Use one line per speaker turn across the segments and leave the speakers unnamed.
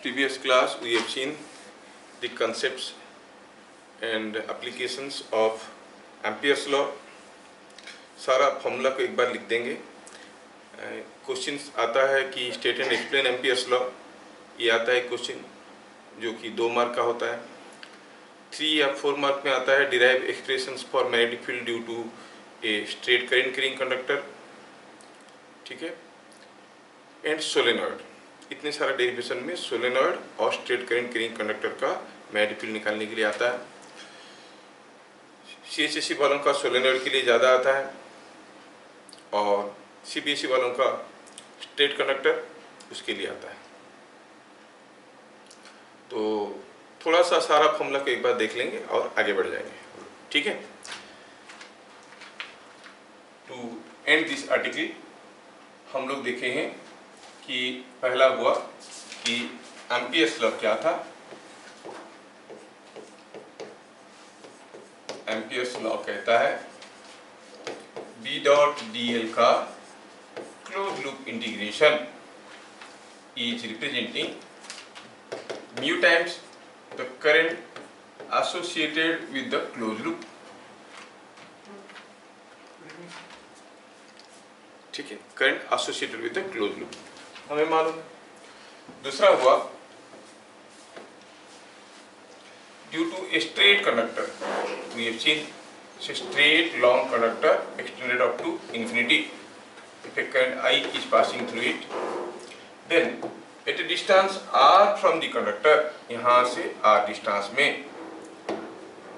previous class we have seen the concepts and applications of Ampere's law. सारा formula को एक बार लिख देंगे. क्वेश्चन आता है कि state and explain Ampere's law. ये आता है क्वेश्चन जो कि 2 मार्क का होता है. 3 या 4 मार्क में आता है derive expressions for magnetic field due to a straight current carrying conductor. ठीक है. And solenoid. इतने सारा डेरिवेशन में सोलेनॉइड और स्ट्रेट करंट कैरिंग कंडक्टर का मैग्नेटिक फील्ड निकालने के लिए आता है. CHSE वालों का सोलेनॉइड के लिए ज़्यादा आता है और CBSE वालों का स्ट्रेट कंडक्टर उसके लिए आता है. तो थोड़ा सा सारा फॉर्मूला को एक बार देख लेंगे और आगे बढ़ जाएंगे. ठीक है. टू एंड दिस आर्टिकल हम लोग देखे हैं कि पहला हुआ कि एम्पियर्स लॉ क्या था. एम्पियर्स लॉ कहता है B डॉट dl का close loop integration is representing mu times the current associated with the close loop. ठीक है. Current associated with the close loop हमें मालूम है. दूसरा हुआ due to a straight conductor we have seen straight long conductor extended up to infinity. If a current I is passing through it, then at a distance r from the conductor, यहाँ से r distance में,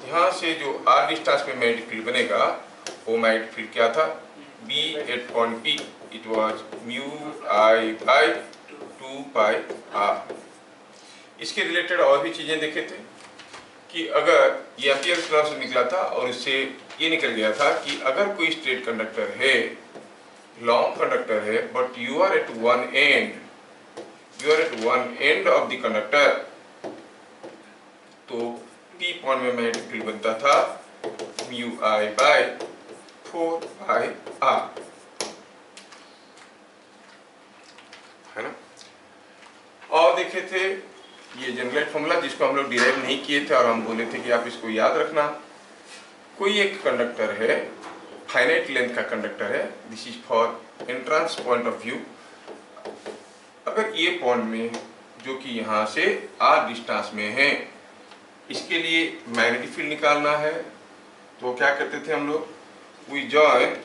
यहाँ से जो r distance में magnetic field बनेगा वो magnetic field क्या था? B at point P, it was mu I by 2 pi r. इसके रिलेटेड और भी चीजें देखे थे कि अगर ये एम्पियर्स लॉ से निकला था और इससे ये निकल गया था कि अगर कोई स्ट्रेट कंडक्टर है, लॉन्ग कंडक्टर है, but you are at one end of the conductor, तो P पॉइंट में मैग्नेटिक फील्ड बनता था mu I by 4 pi r, है ना. और देखे थे ये जनरल फॉर्मूला जिसको हम लोग डिराइव नहीं किए थे और हम बोले थे कि आप इसको याद रखना. कोई एक कंडक्टर है, फाइनाइट लेंथ का कंडक्टर है, this is for entrance point of view. अगर ये पॉइंट में जो कि यहाँ से r डिस्टेंस में है, इसके लिए मैग्नेटिक फील्ड निकालना है, तो क्या करते थे हम लोग? We join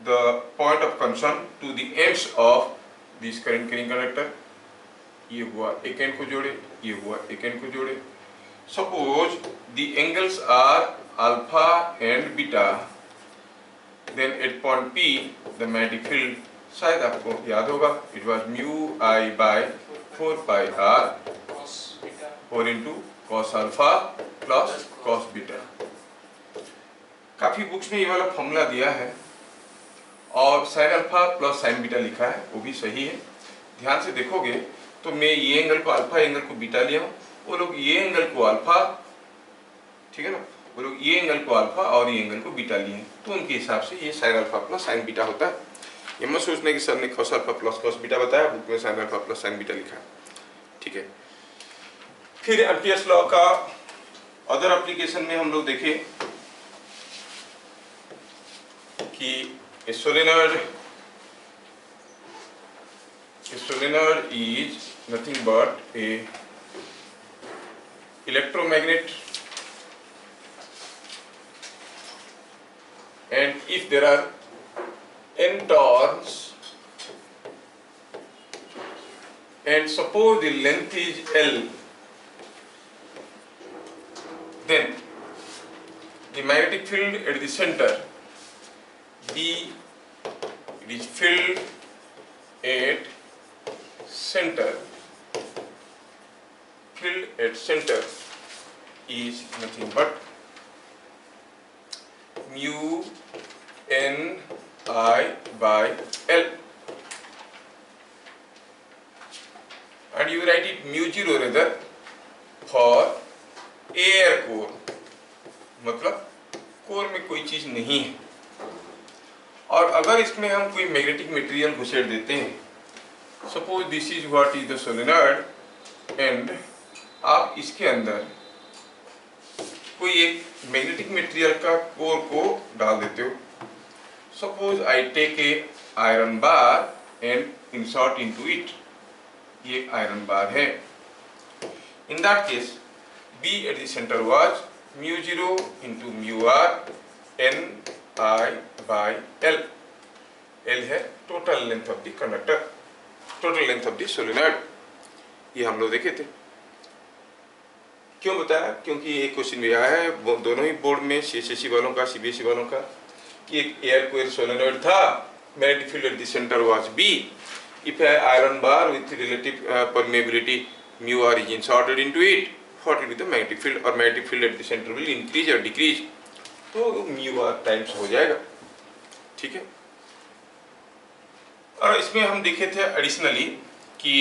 the point of concern to the ends of this current carrying conductor. ये हुआ एक एंड को जोड़े, ये हुआ एक एंड को जोड़े. Suppose the angles are alpha and beta, then at point P the magnetic field शायद आपको याद होगा, it was mu I by 4 pi r 4 into cos alpha plus cos beta. काफी बुक्स में ये वाला फॉर्मूला दिया है और sine alpha plus sine beta लिखा है, वो भी सही है. ध्यान से देखोगे तो मैं ये एंगल को अल्फा, एंगल को बीटा लिया हूँ, वो लोग ये एंगल को अल्फा, ठीक है ना, वो लोग ये एंगल को अल्फा और ये एंगल को बीटा लिए हैं, तो उनके हिसाब से ये sign alpha plus sine beta होता है. ये मत सोचने कि सर ने cos alpha plus cos beta बताया, बुक में sign alpha plus sine beta लिखा है. ठीक है. फिर एम्पियर्स लॉ का अदर एप्लीकेशन में हम लोग देखे कि solenoid is nothing but a electromagnet, and if there are n turns and suppose the length is L, then the magnetic field at the center B, it is filled at center, filled at center is nothing but mu n I by L, and you write it mu 0 rather for air core, मतलब core में कोई चीज नहीं है. और अगर इसमें हम कोई मैग्नेटिक मटेरियल घुसेड़ देते हैं, suppose this is what is the solenoid, and आप इसके अंदर कोई एक मैग्नेटिक मटेरियल का कोर को डाल देते हो। Suppose I take a iron bar and insert into it. ये एक आयरन बार है। In that case B at the center was mu0 into mu r n I by L। L है total length of the conductor, total length of the solenoid. ये हम लोग देखे थे। क्यों बताया? क्योंकि एक क्वेश्चन भी आया है दोनों ही बोर्ड में, CSSE वालों का, CBSE वालों का, कि एक एयर कोयर सोलेनॉइड था, magnetic field at the centre was B। If iron bar with relative permeability mu r is inserted into it, what will be the magnetic field, और magnetic field at the center will increase or decrease, तो mu r times हो जाएगा। ठीक है। और इसमें हम देखे थे एडिशनली कि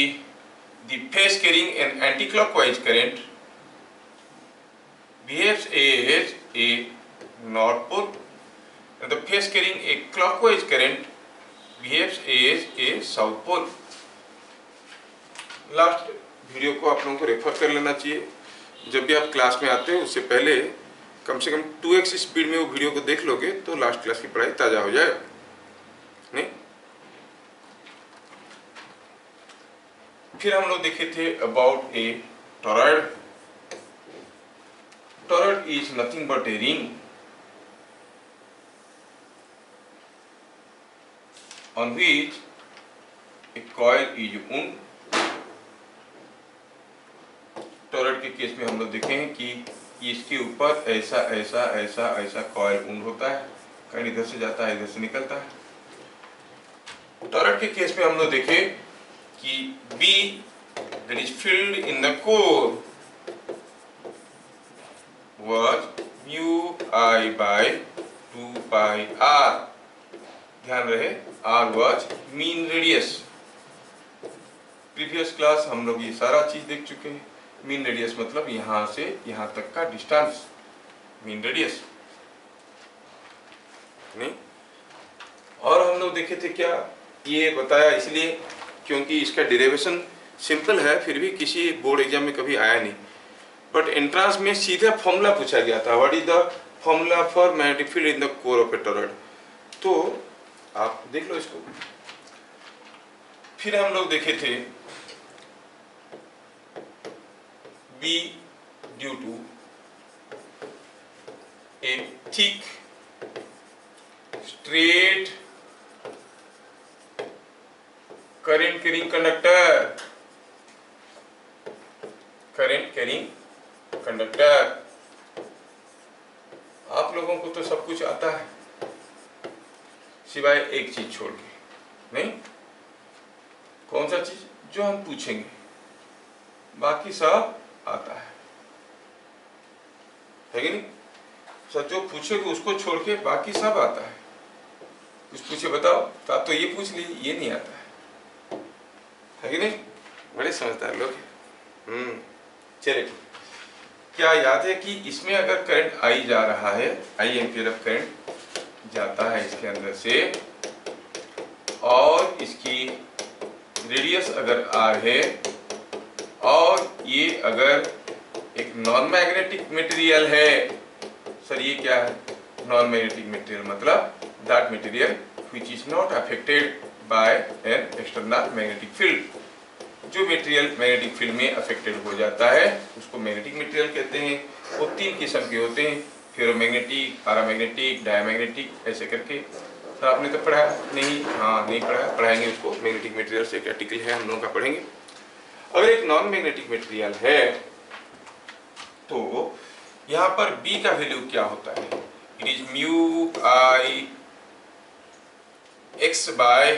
the phase carrying an anti-clockwise current behaves as a north pole and the phase carrying a clockwise current behaves as a south pole। Last video को आप लोगों को रेफर कर लेना चाहिए। जब भी आप क्लास में आते हैं उससे पहले कम से कम 2x स्पीड में वो वीडियो को देख लोगे तो लास्ट क्लास की पढ़ाई ताज़ा हो जाएगा। नहीं? फिर हम लोग देखे थे about A torrid. Torrid is nothing but a ring on which A coil is wound. Torrid के केस में हम लोग देखे हैं कि इसके ऊपर ऐसा ऐसा ऐसा ऐसा कॉइल वुंड होता है, कहीं इधर से जाता है, इधर से निकलता है। टॉरॉइड के केस में हम लोग देखे कि B that is filled in the core was mu I by 2 pi r। ध्यान रहे r was mean radius। Previous class हम लोग ये सारा चीज देख चुके हैं। मीन रेडियस मतलब यहां से यहां तक का डिस्टेंस, मीन रेडियस नहीं। और हम लोग देखे थे क्या, ये बताया इसलिए क्योंकि इसका डेरिवेशन सिंपल है, फिर भी किसी बोर्ड एग्जाम में कभी आया नहीं, बट एंट्रेंस में सीधा फॉर्मूला पूछा गया था, what is the formula for magnetic field in the core of A torrid. तो आप देख लो इसको। फिर हम लोग देखे थे B due to a thick straight current carrying conductor, current carrying conductor। आप लोगों को तो सब कुछ आता है सिवाय एक चीज छोड़ के, नहीं? कौन सा चीज? जो हम पूछेंगे, बाकी सब आता है कि नहीं? सर जो पूछेगा उसको छोड़ के बाकी सब आता है। कुछ पूछे बताओ, तो आप तो ये पूछ लीजिए, ये नहीं आता है कि नहीं? बड़े समझदार लोग हैं। चलिए, क्या याद है कि इसमें अगर करंट आई जा रहा है, आई एम्पियर ऑफ करंट जाता है इसके अंदर से, और इसकी रेडियस अगर आर है, और ये अगर एक नॉन मैग्नेटिक मटेरियल है, सर ये क्या है? नॉन मैग्नेटिक मटेरियल मतलब that material which is not affected by an external magnetic field. जो मटेरियल मैग्नेटिक फील्ड में अफेक्टेड हो जाता है उसको मैग्नेटिक मटेरियल कहते हैं। वो तीन किस्म के होते हैं, फेरोमैग्नेटिक, पैरामैग्नेटिक, डायमैग्नेटिक, ऐसे करके। तो आपने तो पढ़ा नहीं? हाँ, नहीं पढ़ा, पढ़ाएंगे उसको। मैग्नेटिक मटेरियल से एक आर्टिकल है हम लोगों का, पढ़ेंगे। अगर एक नॉन मैग्नेटिक मटेरियल है तो यहाँ पर B का वैल्यू क्या होता है? It is mu I x by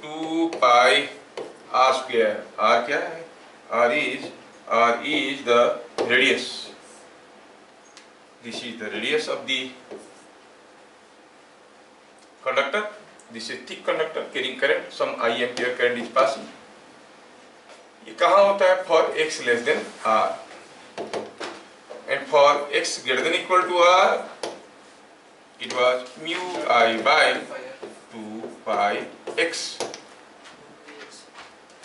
2 pi r square. r क्या है? r is the radius। This is the radius of the conductor। This is thick conductor carrying current, some I ampere current is passing। ये कहाँ होता है? For x less than r and for x greater than equal to r it was mu I by 2 pi x।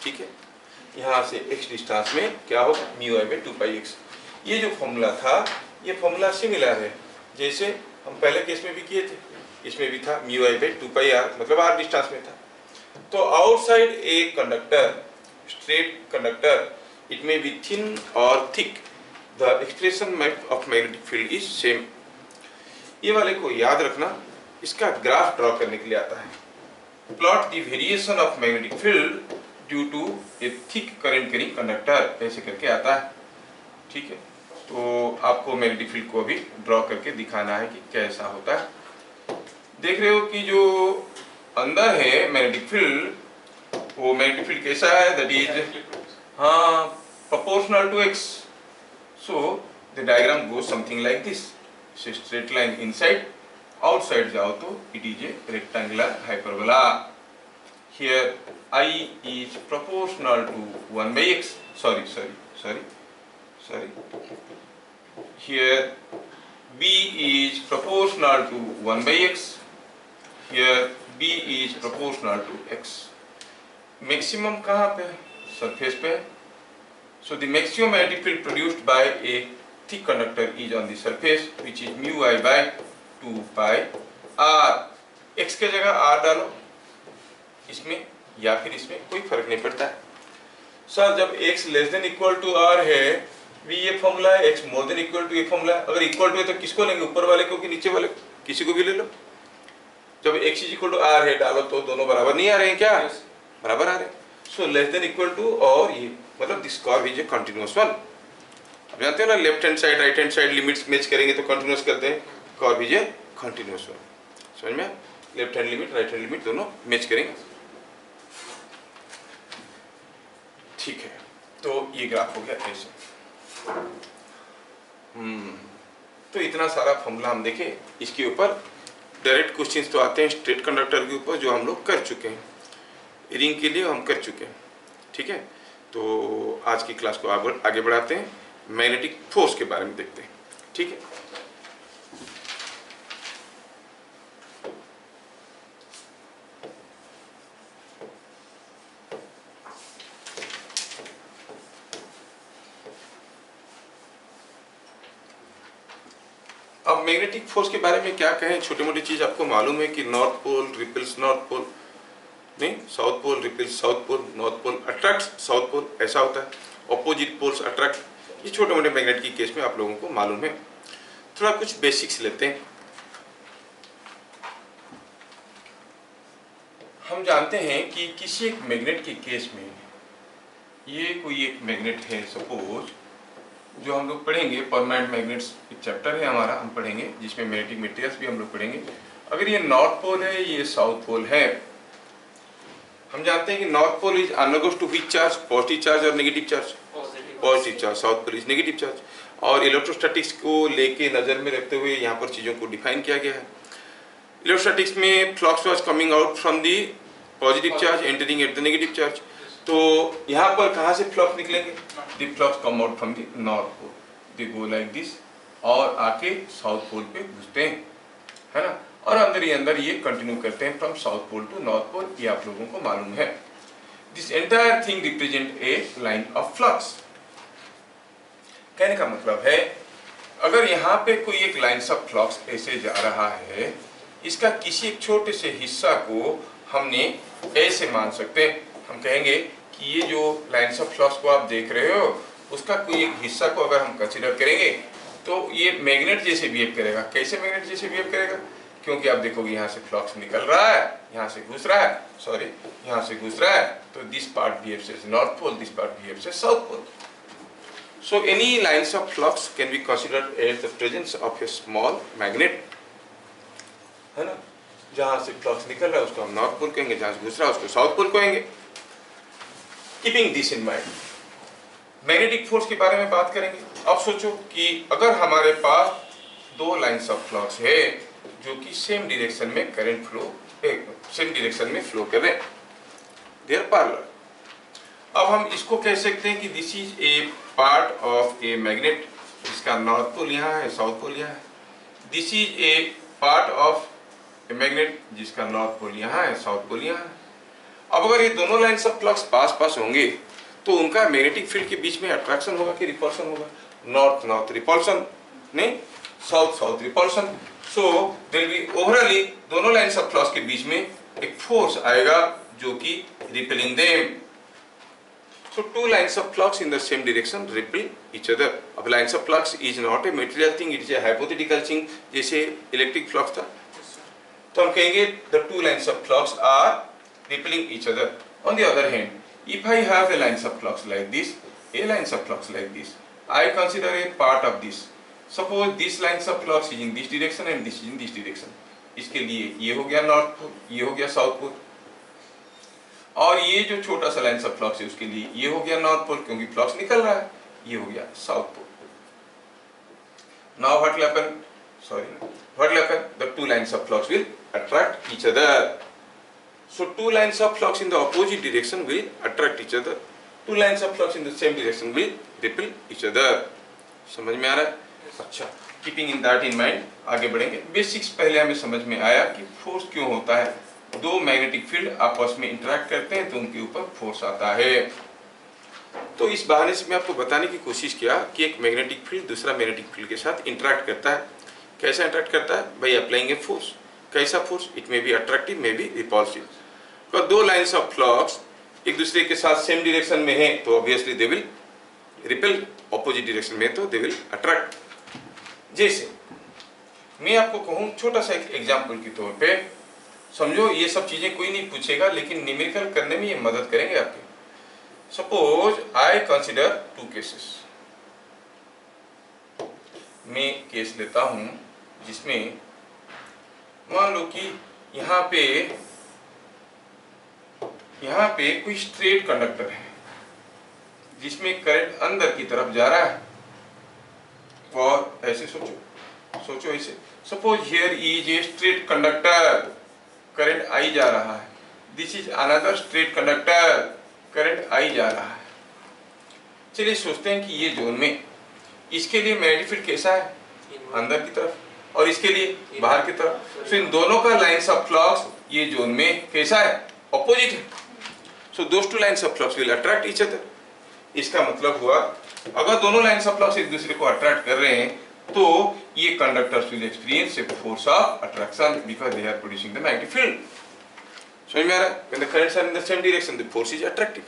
ठीक है, यहाँ से x distance में क्या हो म्यू आई बाई 2πx। ये जो फॉर्मूला था ये फॉर्मूला सिमिलर है जैसे हम पहले केस में भी किए थे, इसमें भी था म्यू आई बाई 2πr, मतलब r डिस्टेंस में था। तो outside a conductor, straight conductor, it may be thin और thick, the expression of magnetic field is same. ये वाले को याद रखना, इसका ग्राफ ड्रॉ करने के लिए आता है। Plot the variation of magnetic field due to a thick current carrying conductor, ऐसे करके आता है। ठीक है, तो आपको मैग्नेटिक फील्ड को भी ड्रॉ करके दिखाना है कि कैसा होता है। देख रहे हो कि जो अंदर है मैग्नेटिक फील्ड, वो मैग्नेटिक फील्ड कैसा है, that is proportional to x। So the diagram goes something like this, straight line inside, outside जाओ तो it is a rectangular hyperbola. Here I is proportional to 1 by x. Sorry. Here B is proportional to 1 by x. Here B is proportional to x. Maximum कहाँ पे? Surface पे। So the maximum magnetic field produced by a thick conductor is on the surface, which is mu I by 2 pi r। x के जगह r डालो इसमें या फिर इसमें, कोई फर्क नहीं पड़ता है। सर जब x less than equal to r है, भी ये फॉर्मूला है, x more than equal to ये फॉर्मूला है। अगर इक्वल टू है तो किसको लेंगे, ऊपर वाले को कि नीचे वाले को, किसी को भी ले लो। जब x is equal to r है डालो तो दोनों बराबर नहीं आ रहे हैं क्या? बराबर आ रहे हैं। So less than equal to, और ये मतलब this curve is a continuous one. आप जानते हो ना, left hand side right hand side limits match करेंगे तो कंटीन्यूअस करते हैं, curve is a continuous one. समझ में? Left hand limit right hand limit दोनों मैच करेंगे। ठीक है, तो ये ग्राफ हो गया ऐसे। तो इतना सारा फॉर्मूला हम देखें, इसके ऊपर डायरेक्ट क्वेश्चंस तो आते हैं स्ट्रेट कंडक्टर के ऊपर, जो हम लोग कर चुके हैं, रिंग के लिए हम कर चुके हैं। ठीक है, तो आज की क्लास को आगे बढ़ाते हैं, मैग्नेटिक फोर्स के बारे में देखते हैं। ठीक है, अब मैग्नेटिक फोर्स के बारे में क्या कहें, छोटी मोटी चीज आपको मालूम है कि north pole repels north pole, नहीं south pole repels south pole, north pole attract south pole, ऐसा होता है। ऑपोजिट पोल्स अट्रैक्ट, ये छोटे मोटे मैग्नेट की केस में आप लोगों को मालूम है। थोड़ा कुछ बेसिक्स लेते हैं। हम जानते हैं कि किसी एक मैग्नेट के केस में, ये कोई एक मैग्नेट है सपोज, जो हम लोग पढ़ेंगे परमानेंट मैग्नेट्स एक चैप्टर है हमारा, हम पढ़ेंगे जिसमें मैग्नेटिक मटेरियल्स भी हम लोग पढ़ेंगे। अगर ये नॉर्थ पोल है, ये साउथ पोल है, हम जानते हैं कि north pole is undergoes to which charge, positive charge और negative charge, positive charge, south pole is negative charge. और इलेक्ट्रोस्टैटिक्स को लेके नजर में रखते हुए यहाँ पर चीजों को डिफाइन किया गया है। इलेक्ट्रोस्टैटिक्स में flux was coming out from the positive charge entering at the negative charge. तो यहाँ पर कहाँ से फ्लक्स निकलेंगे, the flux come out from the north pole, they go like this और आके साउथ पोल पे घुसते हैं, है ना, और अंदर ही अंदर ये कंटिन्यू करते हैं from south pole to north pole, ये आप लोगों को मालूम है। This entire thing represent a line of flux. कहने का मतलब है, अगर यहाँ पे कोई एक लाइन ऑफ फ्लक्स ऐसे जा रहा है, इसका किसी एक छोटे से हिस्सा को हमने ऐसे मान सकते हैं। हम कहेंगे कि ये जो लाइन्स ऑफ फ्लक्स को आप देख रहे हो, उसका कोई एक हिस्सा को अगर हम कंसीडर करेंगे तो ये मैग्नेट जैसे बिहेव करेगा। कैसे मैग्नेट जैसे बिहेव करेगा? क्योंकि आप देखोगे यहाँ से फ्लक्स निकल रहा है, यहाँ से घुस रहा है, सॉरी यहाँ से घुस रहा है, तो this part behaves as north pole, this part behaves as south pole. So any lines of flux can be considered as the presence of a small magnet, है ना। जहाँ से फ्लक्स निकल रहा है उसको हम नॉर्थ पोल कहेंगे, जहाँ से घुस रहा है उसको साउथ पोल कहेंगे। Keeping this in mind, magnetic force के बारे में बात करेंगे। अब सोचो कि अगर हमारे पास दो लाइंस ऑफ फ्लक्स है जो कि सेम डायरेक्शन में करंट फ्लो, सेम डायरेक्शन में फ्लो कर रहे हैं, दे आर पैरेलल। अब हम इसको कह सकते हैं कि this is a part of a magnet, जिसका नॉर्थ पोल यहाँ है, साउथ पोल यहाँ है। This is a part of a magnet जिसका नॉर्थ पोल यहाँ है, साउथ पोल यहाँ है। अब अगर ये दोनों लाइंस ऑफ फ्लक्स पास पास होंगे तो उनका मैग्नेटिक फील्ड के बीच में अट्रैक्शन होगा कि रिपल्शन होगा? नॉर्थ नॉर्थ रिपल्शन, नहीं south south repulsion. So there will be overally दोनों लाइंस ऑफ फ्लक्स के बीच में एक फोर्स आएगा जो कि repelling them. So two lines of flux in the same direction repel each other. अब lines of flux is not a material thing, it is a hypothetical thing. जैसे electric flux था, तो हम कहेंगे the two lines of flux are repelling each other. On the other hand, if I have a lines of flux like this, a lines of flux like this, I consider a part of this. Suppose this lines of flux is in this direction and this is in this direction. इसके लिए ये हो गया north pole, ये हो गया south पोल, और ये जो छोटा सा लाइन ऑफ फ्लक्स है उसके लिए ये हो गया नॉर्थ पोल क्योंकि फ्लक्स निकल रहा है, ये हो गया south pole. Now what will happen, what will happen, the two lines of flux will attract each other. So two lines of flux in the opposite direction will attract each other, two lines of flux in the same direction will repel each other. समझ में आ रहा है? अच्छा, keeping in that in mind आगे बढ़ेंगे। Basics पहले हमें समझ में आया कि फोर्स क्यों होता है, दो मैग्नेटिक फील्ड आपस में इंटरेक्ट करते हैं तो उनके ऊपर फोर्स आता है। तो इस बहाने से मैं आपको बताने की कोशिश किया कि एक मैग्नेटिक फील्ड दूसरा मैग्नेटिक फील्ड के साथ इंटरेक्ट करता है। कैसा इंटरेक्ट करता है? By applying a force. कैसा force? It may be attractive, may be repulsive. पर दो लाइंस ऑफ फ्लक्स एक दूसरे के साथ सेम डायरेक्शन में है तो obviously they will repel, opposite direction में तो दे विल अट्रैक्ट। जैसे मैं आपको कहूँ छोटा सा एक एग्जाम्पल के तौर पे समझो, ये सब चीजें कोई नहीं पूछेगा लेकिन न्यूमेरिकल करने में ये मदद करेंगे आपके। Suppose I consider two cases, मैं केस लेता हूं जिसमें मान लो कि यहाँ पे कोई स्ट्रेट कंडक्टर है जिसमें करंट अंदर की तरफ जा रहा है, और ऐसे सोचो ऐसे, suppose here is a straight conductor, current I जा रहा है, this is another straight conductor, current I जा रहा है। चलिए सोचते हैं कि ये जोन में इसके लिए मैग्नेटिक फील्ड कैसा है? अंदर की तरफ, और इसके लिए बाहर की तरफ। सो इन दोनों का लाइंस ऑफ फ्लक्स ये जोन में कैसा है? ऑपोजिट है। So those two lines of flux will attract each other. इसका मतलब हुआ अगर दोनों लाइंस ऑफ फ्लक्स एक दूसरे को अट्रैक्ट कर रहे हैं तो ये conductors will experience a force of attraction because they are producing the magnetic field. समझ में आ रहा है? When the currents are in the same direction the force is attractive.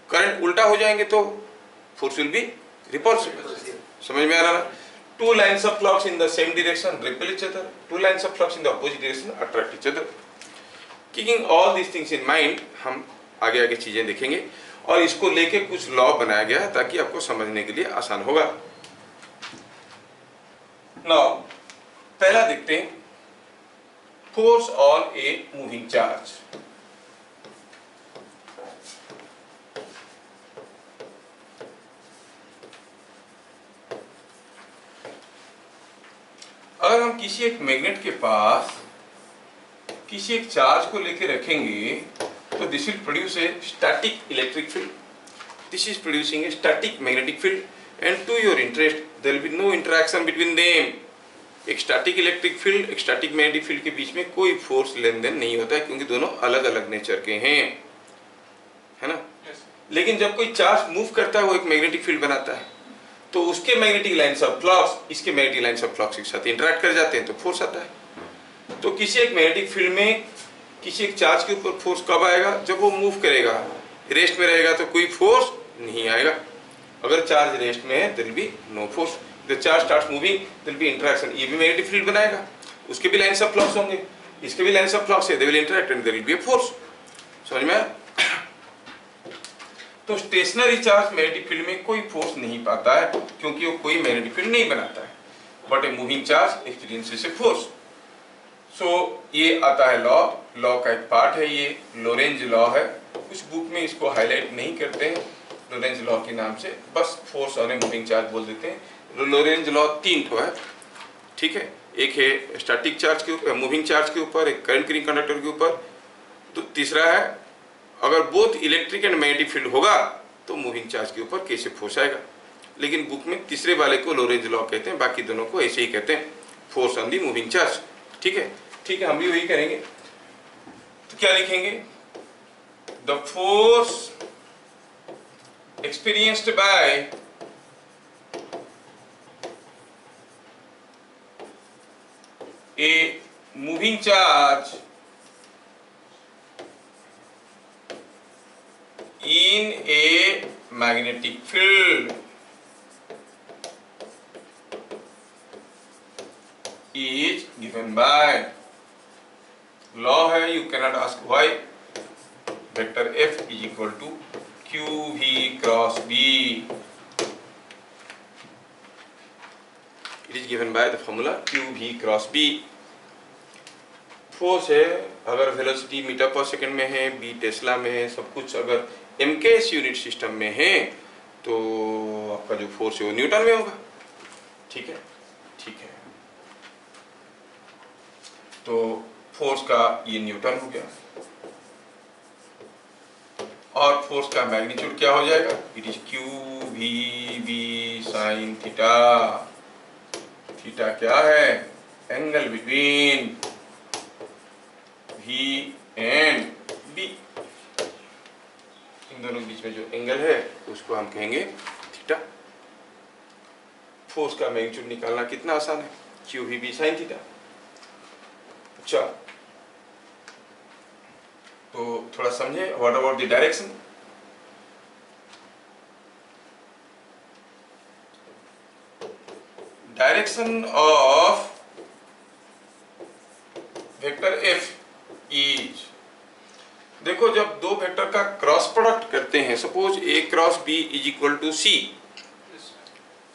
Current उल्टा हो जाएंगे तो फोर्स विल बी रिपल्सिव। समझ में आ रहा है? Two lines of flux in the same direction repel each other, two lines of flux in the opposite direction attract each other. Keeping all these things in mind हम आगे आगे चीजें देखेंगे और इसको लेके कुछ लॉ बनाया गया है ताकि आपको समझने के लिए आसान होगा। नाउ पहला देखते हैं, force on A moving charge. अगर हम किसी एक मैग्नेट के पास किसी एक चार्ज को लेके रखेंगे तो this will produce a static electric field, this is producing a static magnetic field, and to your interest there will be no interaction between them. एक स्टैटिक इलेक्ट्रिक फील्ड, एक स्टैटिक मैग्नेटिक फील्ड के बीच में कोई force लेन then नहीं होता है क्योंकि दोनों अलग अलग नेचर के हैं, है ना? लेकिन जब कोई चार्ज मूव करता है वो एक मैग्नेटिक फील्ड बनाता है तो उसके मैग्नेटिक लाइंस ऑफ फ्लक्स इसके मैग्नेटिक लाइंस ऑफ फ्लक्स के साथ इंटरेक्ट कर जाते हैं तो फोर्स आता है। तो किसी एक मैग्नेटिक फील्ड में किसी एक चार्ज के ऊपर फोर्स कब आएगा? जब वो मूव करेगा। रेस्ट में रहेगा तो कोई फोर्स नहीं आएगा। अगर चार्ज रेस्ट में है there will be no force. The charge starts moving there will be interaction. ये भी मैग्नेटिक फील्ड बनाएगा, उसके भी लाइंस ऑफ फ्लक्स होंगे, इसके भी लाइंस ऑफ फ्लक्स है, they will interact and there will be a force. समझ में आया? तो स्टेशनरी चार्ज मैग्नेटिक फील्ड में कोई फोर्स नहीं पाता है क्योंकि वो कोई मैग्नेटिक फील्ड नहीं बनाता है, but a moving charge experiences a force. So ये आता है लॉ का एक पार्ट है, ये लोरेंज लॉ है। कुछ बुक में इसको हाईलाइट नहीं करते हैं लोरेंज लॉ के नाम से, बस force on A moving charge बोल देते हैं। लोरेंज लॉ 3 ठो है, ठीक है? एक है स्टैटिक चार्ज के ऊपर, मूविंग चार्ज के ऊपर, एक करंट कैरिंग कंडक्टर के ऊपर, तो तीसरा है अगर both electric and magnetic field होगा तो मूविंग चार्ज के ऊपर कैसे फोर्स आएगा। लेकिन बुक में तीसरे वाले को लोरेंज लॉ कहते हैं, बाकी दोनों को ऐसे ही कहते हैं, force on the moving charge. ठीक है, ठीक है, हम भी वही करेंगे। तो क्या लिखेंगे? The force experienced by a moving charge in a magnetic field is given by, law है, you cannot ask why, vector F is equal to QV cross B. It is given by the formula QV cross B. Force है, अगर velocity metre पर second में है, B Tesla में है, सब कुछ अगर एमकेएस यूनिट सिस्टम में है तो आपका जो फोर्स है वो न्यूटन में होगा। ठीक है, ठीक है। तो फोर्स का ये न्यूटन हो गया और फोर्स का मैग्नीट्यूड क्या हो जाएगा? It is q we B sine theta. Theta क्या है? Angle between V and B। इन दोनों के बीच में जो एंगल है उसको हम कहेंगे थीटा। फोर्स का मैग्नीट्यूड निकालना कितना आसान है, q we B sine theta. अच्छा, तो थोड़ा समझे, what about the direction? Direction of vector F is, देखो जब दो वेक्टर का क्रॉस प्रोडक्ट करते हैं, suppose A cross B is equal to C,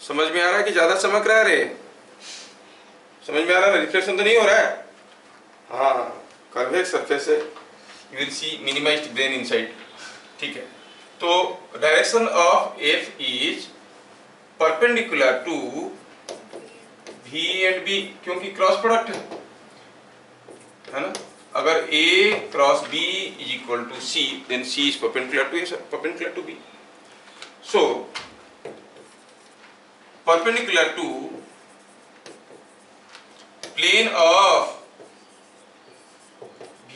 समझ में आ रहा है कि ज्यादा चमक रहा है? समझ में आ रहा है? रिफ्लेक्शन तो नहीं हो रहा है? हाँ, कर्वेक्स सरफेस है, you will see minimized brain inside. ठीक है, तो direction of F is perpendicular to V and B, क्योंकि क्रॉस प्रोडक्ट है ना। अगर A cross B is equal to C, then C is perpendicular to A, perpendicular to B. So, perpendicular to plane of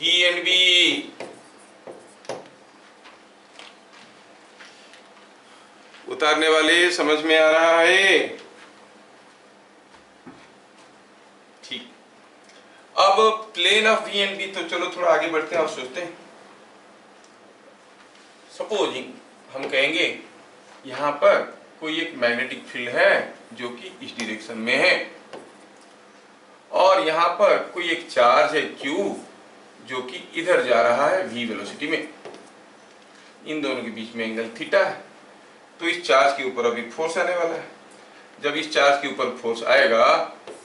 V and B, उतारने वाले समझ में आ रहा है? ठीक। अब plane of v and B, तो चलो थोड़ा आगे बढ़ते हैं और सोचते हैं। सपोजिंग हम कहेंगे यहां पर कोई एक मैग्नेटिक फील्ड है जो कि इस डायरेक्शन में है और यहां पर कोई एक चार्ज है Q जो कि इधर जा रहा है v वेलोसिटी में। इन दोनों के बीच में एंगल थीटा है। तो इस चार्ज के ऊपर अभी फोर्स आने वाला है। जब इस चार्ज के ऊपर फोर्स आएगा,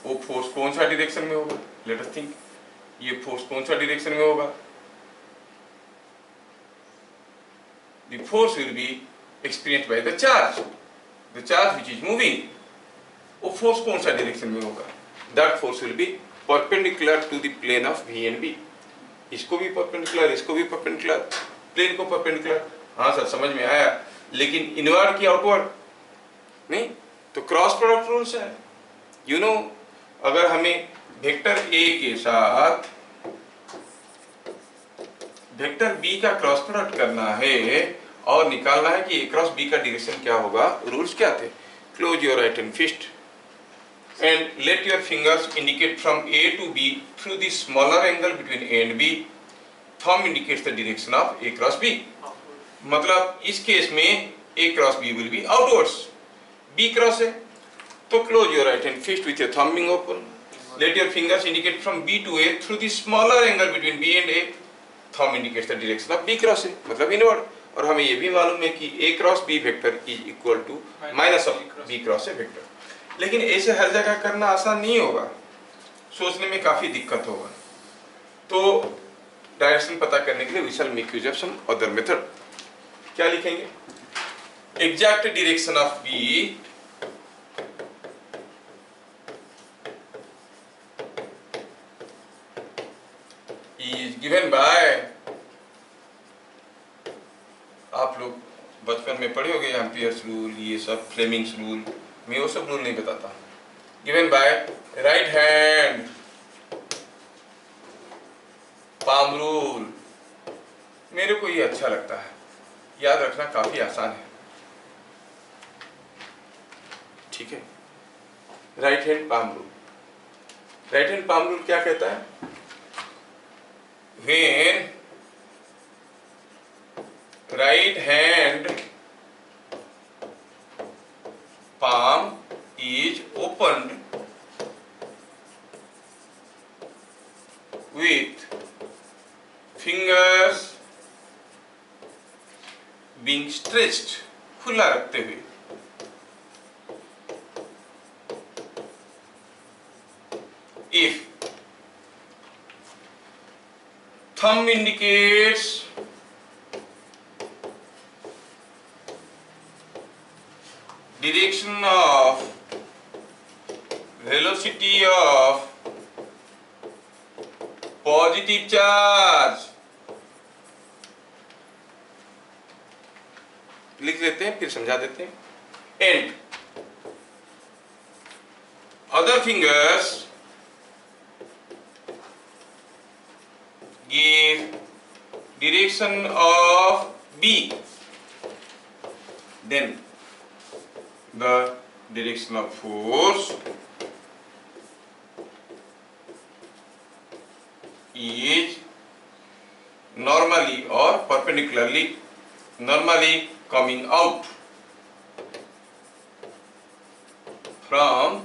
वो फोर्स कौन सा डायरेक्शन में होगा? लेट अस थिंक, ये फोर्स कौन सा डायरेक्शन में होगा? The force will be experienced by the charge which is moving। वो फोर्स कौन सा डायरेक्शन में होगा? That force will be perpendicular to the plane of V and B। इसको भी परपेंडिकुलर, इसको भी परपेंडिकुलर, प्लेन को परपेंडिकुलर। हाँ सर, समझ में आया, लेकिन इनवर्ड की आउटवर्ड नहीं। तो क्रॉस प्रोडक्ट रूल्स है, यू नो। अगर हमें वेक्टर A के साथ वेक्टर B का क्रॉस प्रोडक्ट करना है और निकालना है कि A क्रॉस B का डायरेक्शन क्या होगा, रूल्स क्या थे? Close your right hand fist and let your fingers indicate from A to B through the smaller angle between A and B। Thumb indicates the direction of A cross B। मतलब इस case में A cross B will be outwards, B cross है। तो close your right hand fist with your thumb being open। Let your fingers indicate from B to A through the smaller angle between B and A। Thumb indicates the direction of B cross A, मतलब inward। और हमें ये भी मालूम है कि A cross B vector is equal to minus of B cross A vector. लेकिन ऐसे हर जगह करना आसान नहीं होगा, सोचने में काफी दिक्कत होगा। तो डायरेक्शन पता करने के लिए we shall make use of some other method. क्या लिखेंगे? Exact direction of B is given by, आप लोग बचपन में पढ़े होंगे एम्पियर्स रूल, ये सब फ्लेमिंग्स रूल, मैं वो सब रूल नहीं बताता। Given by right hand palm rule. मेरे को ये अच्छा लगता है, याद रखना काफी आसान है। ठीक है। Right hand palm rule, right hand palm rule क्या कहता है? When right hand palm is opened with fingers being stretched, खुला रखते हुए, if thumb indicates direction of velocity of positive charge, लिख लेते हैं फिर समझा देते हैं, and other fingers give direction of B, then the direction of force is normally or perpendicularly, normally coming out from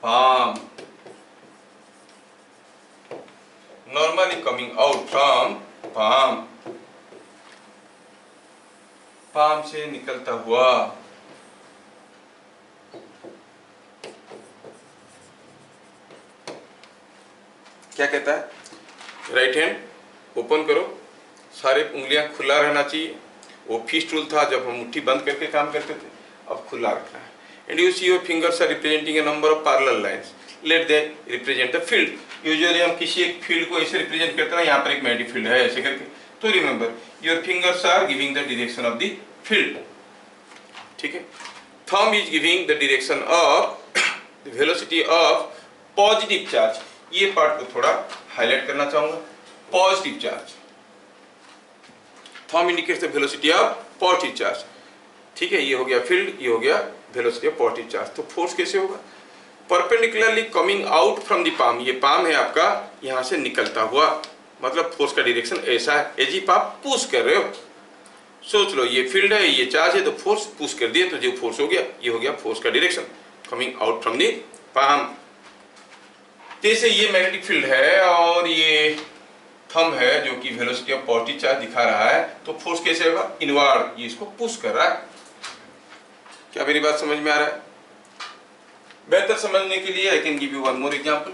palm, normally coming out from palm, palm से निकलता हुआ, क्या कहता है? राइट हैंड ओपन करो, सारे उंगलियां खुला रहना चाहिए। वो फिस्ट रूल था जब हम मुट्ठी बंद करके काम करते थे, अब खुला रखना है। And you see your fingers are representing a number of parallel lines, let they represent the field. Usually हम किसी एक फील्ड को ऐसे रिप्रेजेंट करते हैं, यहाँ पर एक मैग्नेटिक फील्ड है ऐसे करके, तो remember your fingers are giving the direction of the field, ठीक है। Thumb is giving the direction of the velocity of positive charge. ये पार्ट को थोड़ा हाईलाइट करना चाहूंगा, positive charge, thumb indicates the velocity of positive charge, ठीक है। ये हो गया फील्ड, ये हो गया वेलोसिटी ऑफ पॉजिटिव चार्ज। तो फोर्स कैसे होगा? Perpendicularly coming out from the palm, ये पाम है आपका, यहां से निकलता हुआ, मतलब फोर्स का डायरेक्शन ऐसा है, एजिप आप पुश कर रहे हो, सोच लो ये फील्ड है, ये चार्ज है, तो फोर्स पुश कर दिए तो जो फोर्स हो गया, ये हो गया फोर्स का direction coming out from the palm. जैसे ये मैग्नेटिक फील्ड है और ये थंब है जो कि वेलोसिटी ऑफ पॉजिटिव चार्ज दिखा रहा है, तो फोर्स कैसे होगा? इनवर्ड, ये इसको पुश कर रहा है। क्या मेरी बात समझ में आ रहा है? बेहतर समझने के लिए I can give you one more example.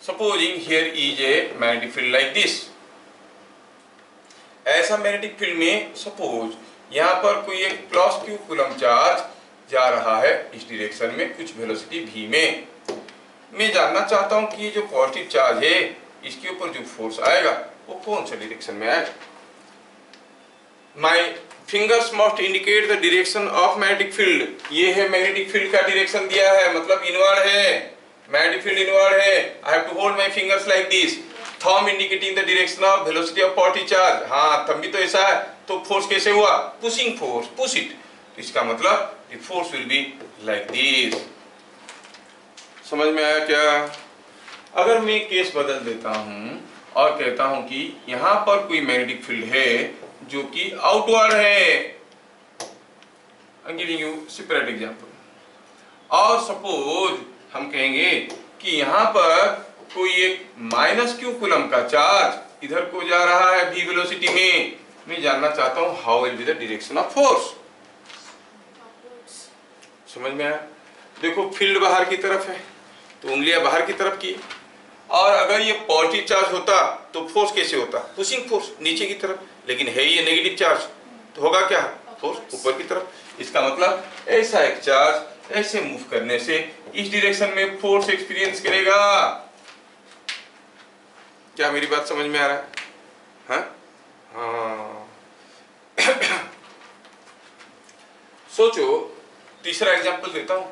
Supposing here is a magnetic field like this. ऐसा मैग्नेटिक फील्ड में सपोज यहाँ पर कोई एक प्लस q कूलम चार्ज जा रहा है इस डायरेक्शन में कुछ वेलोसिटी v में। मैं जानना चाहता हूं कि ये जो पॉजिटिव चार्ज है इसके ऊपर जो फोर्स आएगा वो कौन सा डायरेक्शन में आएगा। My fingers must indicate the direction of magnetic field. ये है मैग्नेटिक फील्ड का डायरेक्शन दिया है, मतलब इनवर्ड है, मैग्नेटिक फील्ड इनवर्ड है। I have to hold my fingers like this, thumb indicating the direction of velocity of positive charge. हाँ, thumb भी तो ऐसा है, तो फोर्स कैसे हुआ? Pushing force, push it. तो इसका मतलब the force will be like this. समझ में आया क्या? अगर मैं केस बदल देता हूं और कहता हूं कि यहां पर कोई मैग्नेटिक फील्ड है जो कि आउटवर्ड है, I am giving you separate example. और सपोज हम कहेंगे कि यहां पर कोई एक -q कूलम का चार्ज इधर को जा रहा है v वेलोसिटी में। मैं जानना चाहता हूं how will be the direction of force. समझ में आया? देखो फील्ड बाहर की तरफ है तो उंगलियां बाहर की तरफ की, और अगर ये पॉजिटिव चार्ज होता तो फोर्स कैसे होता? पुशिंग फोर्स नीचे की तरफ, लेकिन है ये नेगेटिव चार्ज तो होगा क्या? फोर्स ऊपर की तरफ। इसका मतलब ऐसा एक चार्ज ऐसे मूव करने से इस डायरेक्शन में फोर्स एक्सपीरियंस करेगा। क्या मेरी बात समझ में आ रहा है? हाँ? सोचो, तीसरा एग्जांपल देता हूं।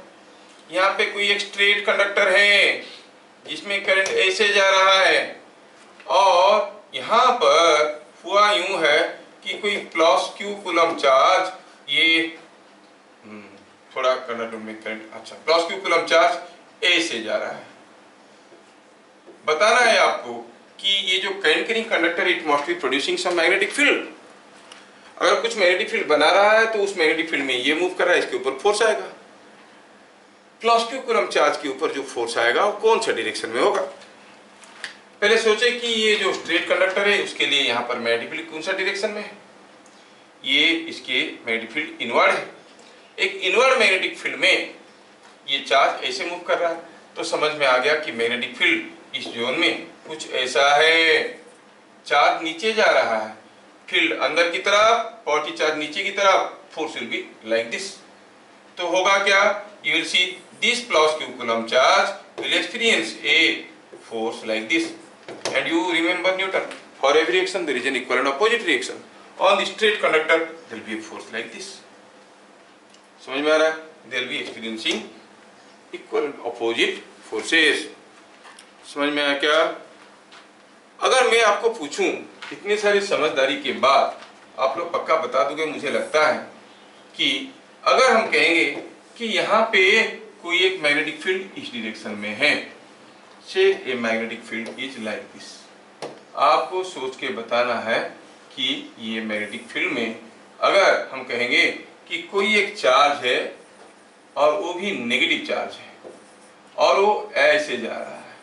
यहाँ पे कोई एक स्ट्रेट कंडक्टर है जिसमें करंट ऐसे जा रहा है, और यहाँ पर हुआ यूं है कि कोई +q कूलम चार्ज ये थोड़ा कंडक्टर में करंट, अच्छा प्लस क्यू कूलम चार्ज ए से जा रहा है। बताना है आपको कि ये जो current carrying conductor it must be producing some magnetic field. अगर कुछ मैग्नेटिक फील्ड बना रहा है तो उस मैग्नेटिक फील्ड में ये मूव कर रहा है, इसके ऊपर फोर्स आएगा। प्लस क्यू कूलम चार्ज के ऊपर जो फोर्स आएगा वो कौन सा डायरेक्शन में होगा? पहले सोचे कि ये जो स्ट्रेट कंडक्टर है उसके लिए यहाँ पर मैग्नेटिक फील्ड कौन सा डायरेक्शन में है? ये इसके मैग्नेटिक फील्ड इनवर्ड है। एक इनवर्ड मैग्नेटिक फील्ड में ये चार्ज ऐसे मूव कर रहा है, तो समझ में आ गया कि मैग्नेटिक फील्ड इस जोन में कुछ ऐसा है। चार्ज नीचे जा रहा है, फील्ड अंदर की तरफ, पॉजिटिव चार्ज नीचे की तरफ, force will be like this. तो होगा क्या? You will see this plus Q coulomb charge will experience A force like this, and you remember Newton, for every reaction there is an equal and opposite reaction. On the straight conductor there will be a force like this. समझ में आ रहा है? They will be experiencing equal and opposite forces. समझ में आया क्या? अगर मैं आपको पूछूं इतनी सारी समझदारी के बाद आप लोग पक्का बता दोगे मुझे लगता है कि अगर हम कहेंगे कि यहाँ पे कोई एक मैग्नेटिक फील्ड इस डायरेक्शन में है, से a magnetic field is like this, आपको सोच के बताना है कि ये मैग्नेटिक फील्ड में अगर हम कहेंगे कि कोई एक चार्ज है और वो भी नेगेटिव चार्ज है और वो ऐसे जा रहा है,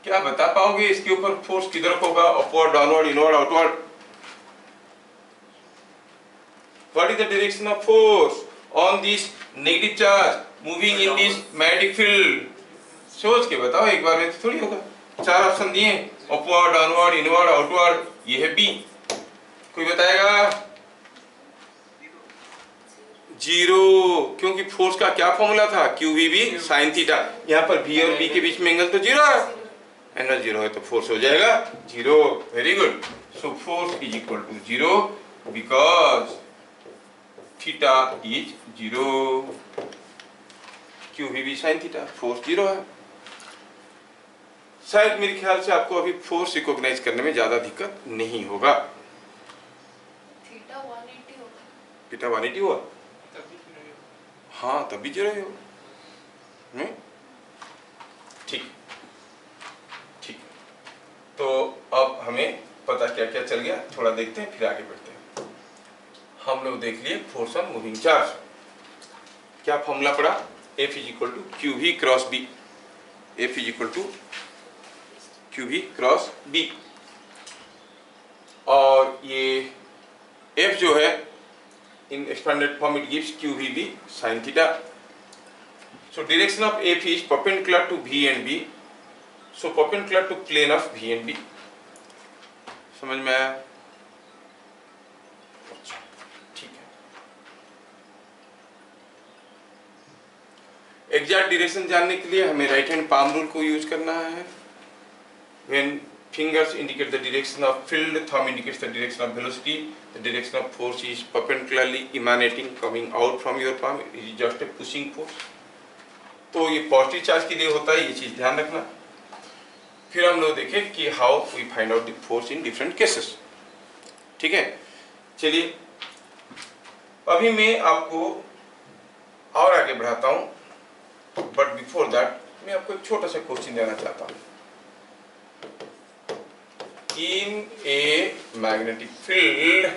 क्या बता पाओगे इसके ऊपर फोर्स किधर होगा? Upward, downward, inward, outward? What is the direction of force on this negative charge moving in this magnetic field? सोच के बताओ, एक बार में तो थोड़ी होगा। चार ऑप्शन दिए, अपवर्ड, डाउनवर्ड, इनवर्ड, आउटवर्ड, ये है बी। कोई बताएगा? जीरो, क्योंकि फोर्स का क्या फॉर्मूला था? Q we B sine theta. यहाँ पर बी और बी के बीच में एंगल तो जीरो है, एंगल जीरो है तो फोर्स हो जाएगा zero. Very good. So force is equal to zero because theta is zero. Q we B sine theta, force zero है। शायद मेरे ख्याल से आपको अभी फोर्स रिकॉग्नाइज करने में ज्यादा दिक्कत नहीं होगा।
थीटा 180 होगा।
थीटा 180 हुआ? हाँ तब भी जीरो हो। ठीक ठीक। तो अब हमें पता क्या क्या चल गया, थोड़ा देखते हैं फिर आगे बढ़ते हैं। हम लोग देख लिए फोर्स ऑन मूविंग चार्ज। क्या फॉर्मूला पड़ा? F is equal to Q V cross B. F is equal to Q V cross B. और ये F जो है in expanded form it gives q v b sin theta. So direction of F is perpendicular to V and B. So perpendicular to plane of V and B. समझ में आया? ठीक है। Exact direction जानने के लिए हमें राइट हैंड पाम रूल को यूज करना है। When fingers indicate the direction of field, thumb indicates the direction of velocity, the direction of force is perpendicularly emanating coming out from your palm. It is just a pushing force. तो ये positive charge के लिए होता है, ये चीज ध्यान रखना। फिर हम लोग देखें कि how we find out the force in different cases. ठीक है, चलिए अभी मैं आपको और आगे बढ़ाता हूं, बट बिफोर दैट मैं आपको एक छोटा सा क्वेश्चन देना चाहता हूं। In a magnetic field,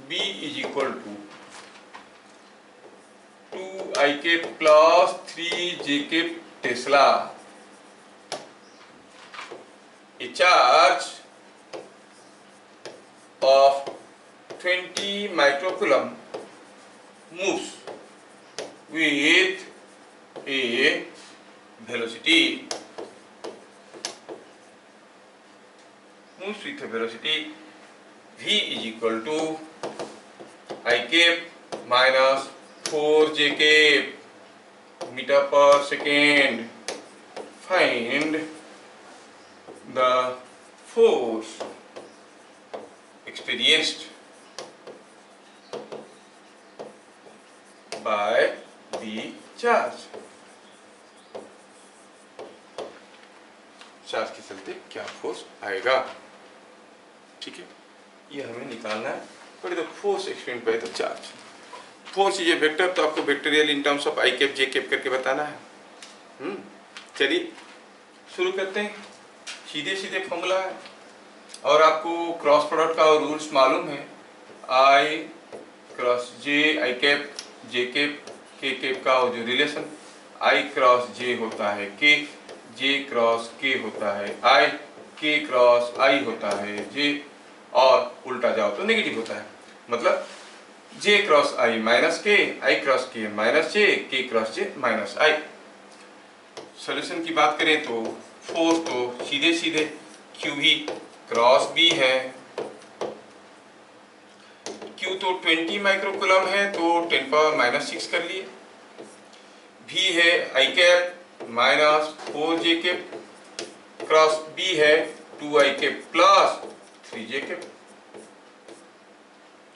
B is equal to 2I cap plus 3J cap Tesla. A charge of 20 microcoulomb moves with a velocity, moves with a velocity v is equal to I cap minus 4J cap meter per second. Find the force experienced by the charge. Charge के चलते क्या force आएगा। ठीक है, ये हमें निकालना है। what is the force explained by the charge? Force is a vector, तो आपको vectorial in terms of I cap J cap करके बताना है। चलिए शुरू करते हैं। सीधे सीधे फॉर्मूला है और आपको क्रॉस प्रोडक्ट का रूल्स मालूम है। आई क्रॉस जे आई कैप जे कैप के कैप का जो रिलेशन आई क्रॉस जे होता है के, जे क्रॉस के होता है आई, के क्रॉस आई होता है जे, और उल्टा जाओ तो नेगेटिव होता है। मतलब जे क्रॉस आई माइनस के, आई क्रॉस के माइनस जे, के क्रॉस जे माइनस आई। सॉल्यूशन की बात करें तो फोर्स तो सीधे सीधे क्यू भी क्रॉस बी है। क्यू तो 20 माइक्रोकूलम है तो 10⁻⁻6 कर लिए। भी है i cap minus 4 j cap, cross b है 2 i cap plus 3 j cap.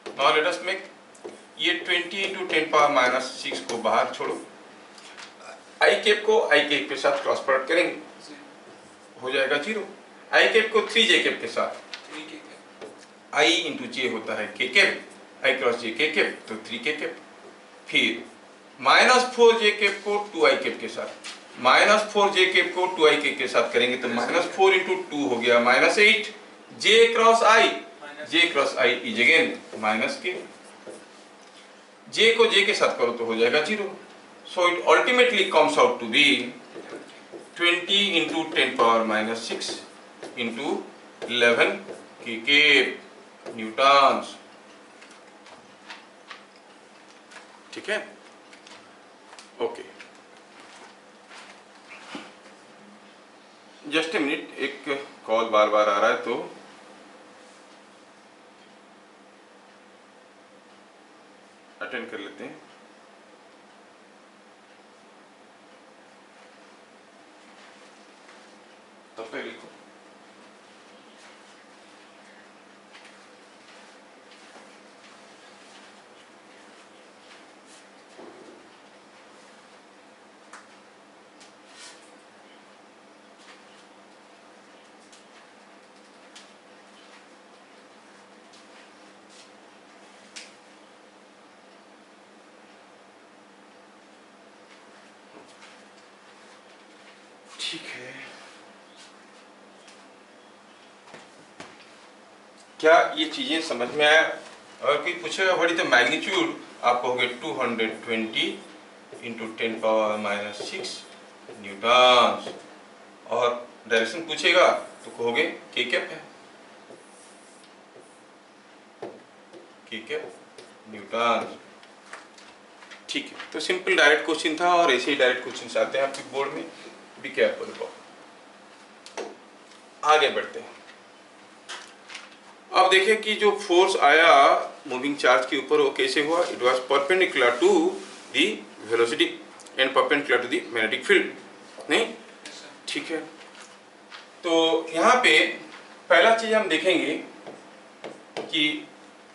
Now let us make, ये 20 × 10⁻⁻6 को बाहर छोड़ो, आई कैप को आई कैप के साथ क्रॉस प्रोडक्ट करेंगे, हो जाएगा 0। आई कैप को 3 जे कैप के साथ, आई इंटू जे होता है के कैप, आई क्रॉस जे के कैप तो 3 के कैप। फिर -4 जे कैप को 2 आई कैप के साथ, -4 जे कैप को 2 आई कैप के साथ करेंगे तो -4 × 2 हो गया -8। J cross i, j cross i is again -k। J को जे के साथ करो तो हो जाएगा 0। So it ultimately comes out to be 20 × 10⁻⁻6 into 11 के न्यूटन्स। ठीक है, ओके। जस्ट ए मिनट, एक कॉल बार बार आ रहा है तो अटेंड कर लेते हैं। तब पे लिखो ठीक है। क्या ये चीजें समझ में आया? और कोई पूछेगा व्हाट इज द मैग्नीट्यूड, आप कहोगे 220 × 10⁻⁻6 न्यूटन्स। और डायरेक्शन पूछेगा तो कहोगे के कैप है, के कैप न्यूटन। ठीक है, तो सिंपल डायरेक्ट क्वेश्चन था और ऐसे ही डायरेक्ट क्वेश्चन आते हैं आपके बोर्ड में, बी केयरफुल। आगे बढ़ते हैं। अब देखें कि जो फोर्स आया मूविंग चार्ज के ऊपर वो कैसे हुआ। It was perpendicular to the velocity and perpendicular to the magnetic field, नहीं? ठीक है, तो यहाँ पे पहला चीज हम देखेंगे कि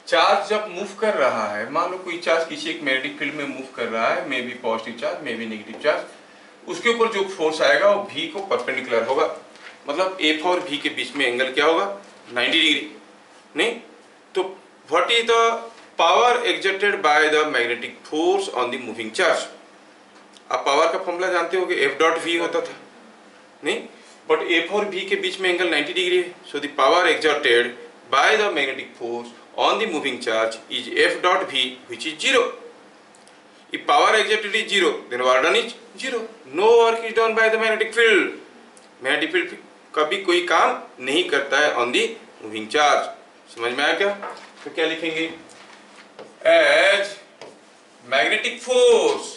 चार्ज जब मूव कर रहा है, मान लो कोई चार्ज किसी एक मैग्नेटिक फील्ड में मूव कर रहा है, may be positive charge may be negative charge, उसके ऊपर जो फोर्स आएगा वो v को परपेंडिकुलर होगा। मतलब F और V के बीच में एंगल क्या होगा? 90 डिग्री, नहीं? तो what is the power exerted by the magnetic force on the moving charge? आप पावर का फॉर्मूला जानते होगे, F.V होता था, नहीं? बट F और V के बीच में एंगल 90 डिग्री है, so the power exerted by the magnetic force on the moving charge is F.V, which is 0. If power exerted is 0, then work done is 0. No work is done by the magnetic field. Magnetic field कभी कोई काम नहीं करता है on the moving charge. समझ में आया क्या? तो क्या लिखेंगे? As magnetic force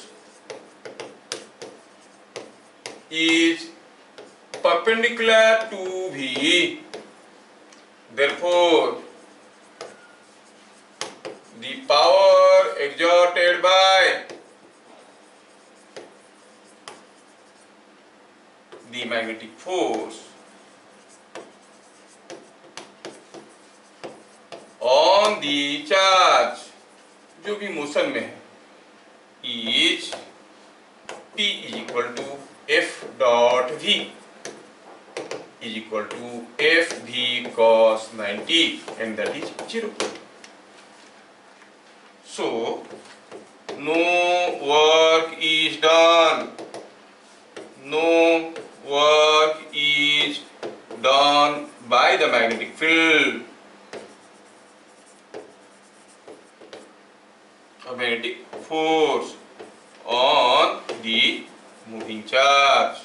is perpendicular to V, therefore the power exerted by the magnetic force on the charge, जो भी मोशन में है, is P is equal to F.V is equal to FV cos 90 and that is 0. So no work is done. No work is done by the magnetic field. A magnetic force on the moving charge.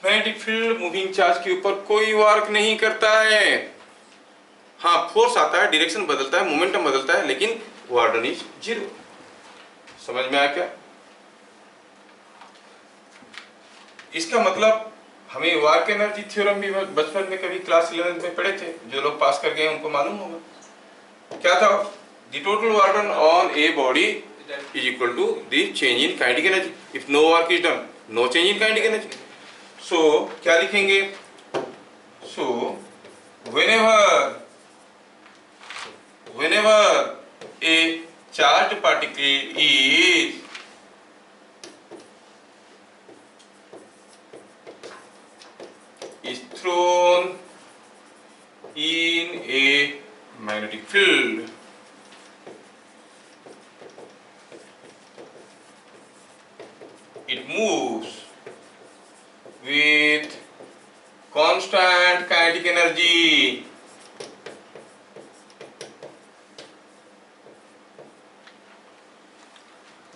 Magnetic field moving charge के ऊपर कोई work नहीं करता है। हाँ, force आता है, direction बदलता है, मोमेंटम बदलता है, लेकिन वार्डन इज जीरो। समझ में आया क्या? इसका मतलब हमें वर्क एनर्जी थ्योरम भी बचपन में कभी क्लास 11 में पढ़े थे, जो लोग पास कर गए उनको मालूम होगा। क्या था? The total work done on a body is equal to the change in kinetic energy. If no work is done, no change in kinetic energy. So क्या लिखेंगे? सो whenever a charged particle is thrown in a magnetic field, it moves with constant kinetic energy.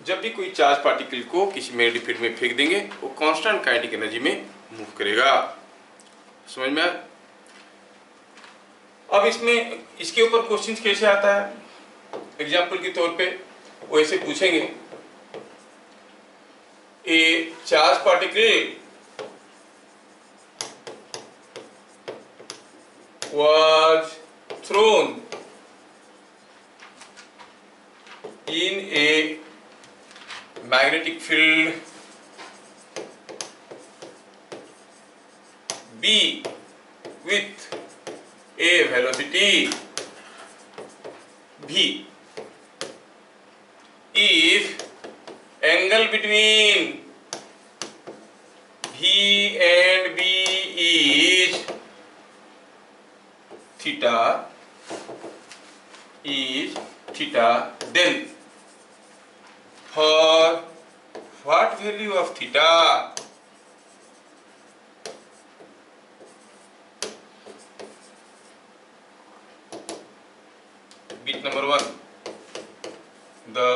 जब भी कोई charge particle को किसी magnetic field में फेंक देंगे, वो कांस्टेंट काइनेटिक एनर्जी में मूव करेगा। समझ में आया? अब इसमें इसके ऊपर क्वेश्चंस कैसे आता है? एग्जांपल के तौर पे वो ऐसे पूछेंगे, ए charge particle was thrown in a magnetic field B with a velocity V. If angle between V and B is theta, then for what value of theta bit number 1, the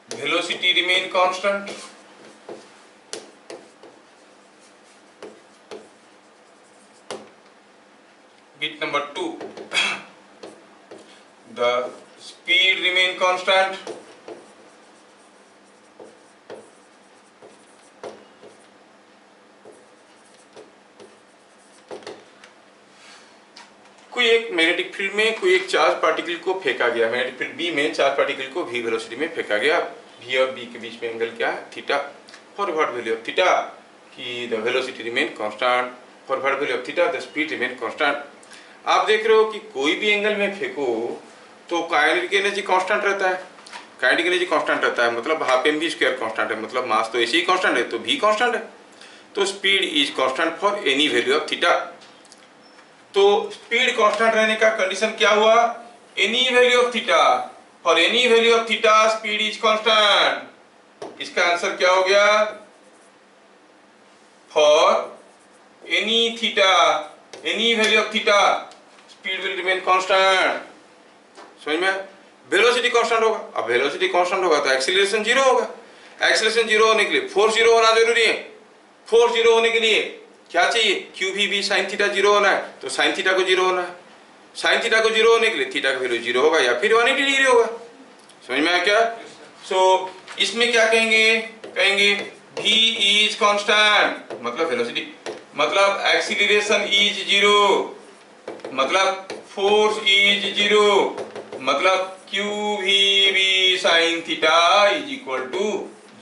velocity remain constant. Bit number 2, the speed remain constant. कोई एक magnetic field में कोई एक charge particle को फेंका गया, magnetic field B में charge particle को v वेलोसिटी में फेंका गया। v और b के बीच में एंगल क्या है? Theta. For what value of theta? कि the velocity remain constant. For what value of theta? The speed remain constant. आप देख रहे हो कि कोई भी एंगल में फेंको तो काइनेटिक एनर्जी कांस्टेंट रहता है। काइनेटिक एनर्जी कांस्टेंट रहता है मतलब half M V square constant है, मतलब मास तो ऐसे ही कांस्टेंट है, तो v कांस्टेंट है। तो speed is constant for any value of theta. तो स्पीड कांस्टेंट रहने का कंडीशन क्या हुआ? Any value of theta. For any value of theta speed is constant. इसका आंसर क्या हो गया? For any theta, any value of theta speed will remain constant. समझ में? वेलोसिटी कांस्टेंट होगा। अब वेलोसिटी कांस्टेंट होगा तो एक्सीलरेशन जीरो होगा। एक्सीलरेशन जीरो होने के लिए फोर्स जीरो होना जरूरी है। फोर्स जीरो होने के लिए क्या चाहिए? Q V B sine theta zero होना है, तो साइन थीटा को जीरो होना है। साइन थीटा को जीरो होने के लिए थीटा का वैल्यू जीरो होगा या फिर 180 डिग्री होगा। समझ में आया क्या? सो इसमें क्या कहेंगे? कहेंगे v इज कांस्टेंट, मतलब वेलोसिटी, मतलब एक्सीलरेशन इज जीरो, मतलब फोर्स इज जीरो, मतलब Q V B sine theta is equal to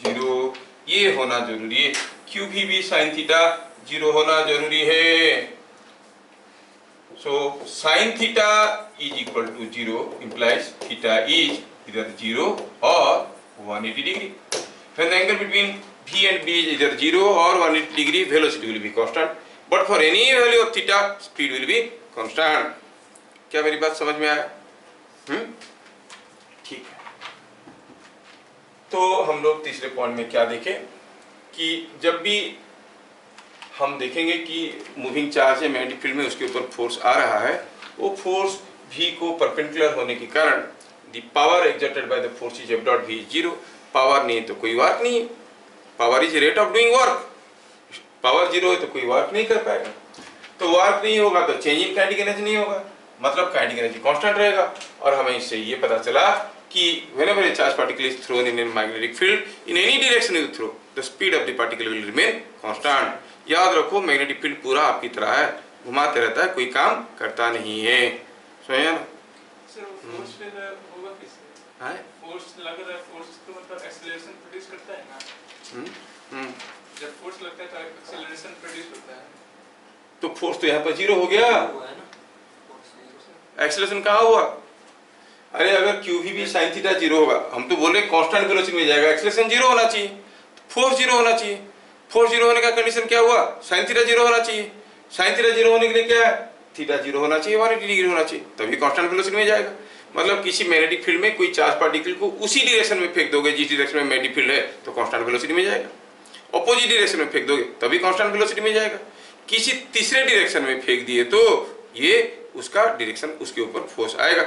zero. ये होना जरूरी है, Q V B sine theta zero होना जरूरी है। So sine theta is equal to zero implies theta is either 0 or 180 degree. When the angle between V and B is either 0 or 180 degree, velocity will be constant. But for any value of theta, speed will be constant. क्या मेरी बात समझ में आया? ठीक है। तो हम लोग तीसरे पॉइंट में क्या देखें कि जब भी हम देखेंगे कि मूविंग चार्ज है मैग्नेटिक फील्ड में, उसके ऊपर फोर्स आ रहा है, वो फोर्स v को परपेंडिकुलर होने के कारण the power exerted by the force is F dot v is zero. Power नहीं है तो कोई वर्क नहीं है, power is rate of doing work. Power zero है तो कोई वर्क नहीं कर पाएगा, तो वर्क नहीं होगा तो चेंज इन काइनेटिक एनर्जी नहीं होगा, मतलब काइनेटिक एनर्जी कांस्टेंट रहेगा। और हमें इससे ये पता चला कि whenever a charged particle is thrown in a magnetic field in any direction you throw, the speed of the particle will remain constant। याद रखो मैग्नेटिक फील्ड पूरा आपकी तरह है, घुमाते रहता है, कोई काम करता नहीं है। समझ ना?
सर फोर्स फिर होगा किससे?
है
फोर्स लग रहा है, फोर्स तो मतलब एक्सेलरेशन प्रोड्यूस करता है ना। जब फोर्स लगता है तो एक्सेलरेशन प्रोड्यूस होता है,
तो फोर्स तो यहाँ पर जीरो हो गया, एक्सेलरेशन कहाँ हुआ? अरे अगर क्यू भी साइन थीटा जीरो होगा, हम तो बोल रहे कांस्टेंट वेलोसिटी में जाएगा, एक्सेलरेशन जीरो होना चाहिए, फोर्स जीरो होना चाहिए। फोर्स जीरो होने का कंडीशन क्या हुआ? साइन थीटा जीरो होना चाहिए। साइन थीटा जीरो होने के लिए क्या है? थीटा जीरो होना चाहिए, 180 डिग्री होना चाहिए, तभी कांस्टेंट वेलोसिटी में जाएगा। मतलब किसी मैग्नेटिक फील्ड में कोई चार्ज पार्टिकल को उसी डायरेक्शन में फेंक दोगे जिस डायरेक्शन में मैग्नेटिक फील्ड है, तो कांस्टेंट वेलोसिटी में जाएगा। ऑपोजिट डायरेक्शन में फेंक दोगे तभी कांस्टेंट वेलोसिटी में जाएगा। किसी तीसरे डायरेक्शन में फेंक दिए तो ये उसका डायरेक्शन, उसके ऊपर फोर्स आएगा।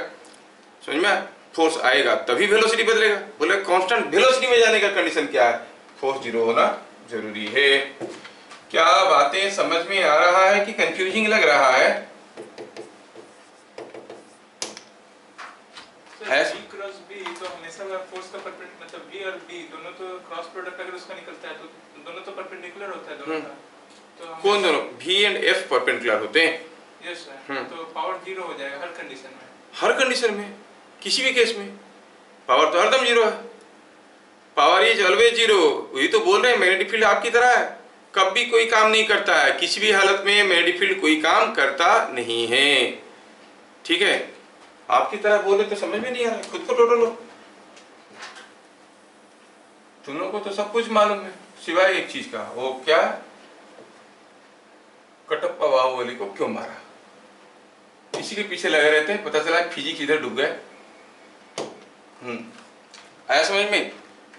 समझ में? फोर्स आएगा तभी वेलोसिटी बदलेगा। बोले कांस्टेंट वेलोसिटी में जाने का कंडीशन क्या है? फोर्स जीरो होना जरूरी है। क्या बातें समझ में आ रहा है कि कंफ्यूजिंग लग रहा है?
B क्रॉस B तो हमेशा फोर्स का परपेंडिकुलर, मतलब B और B दोनों तो क्रॉस प्रोडक्ट अगर उसका निकलता है तो दोनों तो परपेंडिकुलर होता है दोनों का। तो
कौन दोनों? V एंड F परपेंडिकुलर होते हैं।
यस सर, तो पावर जीरो हो जाएगा हर कंडीशन में।
हर कंडीशन में, किसी भी केस में पावर तो हरदम जीरो है। Power is always zero. वही तो बोल रहे हैं मैग्नेटिक फील्ड आपकी तरह है, कभी कोई काम नहीं करता है, किसी भी हालत में मैग्नेटिक फील्ड कोई काम करता नहीं है। ठीक है, आपकी तरह बोले तो समझ में नहीं आ रहा, खुद को टोटल लो। तुम लोगों को तो सब कुछ मालूम है सिवाय एक चीज का, वो क्या? कटप्पा बाहुबली को क्यों मारा, इसी के पीछे लगे रहते हैं। पता चला फिजिक्स इधर डूब गए। आया समझ में?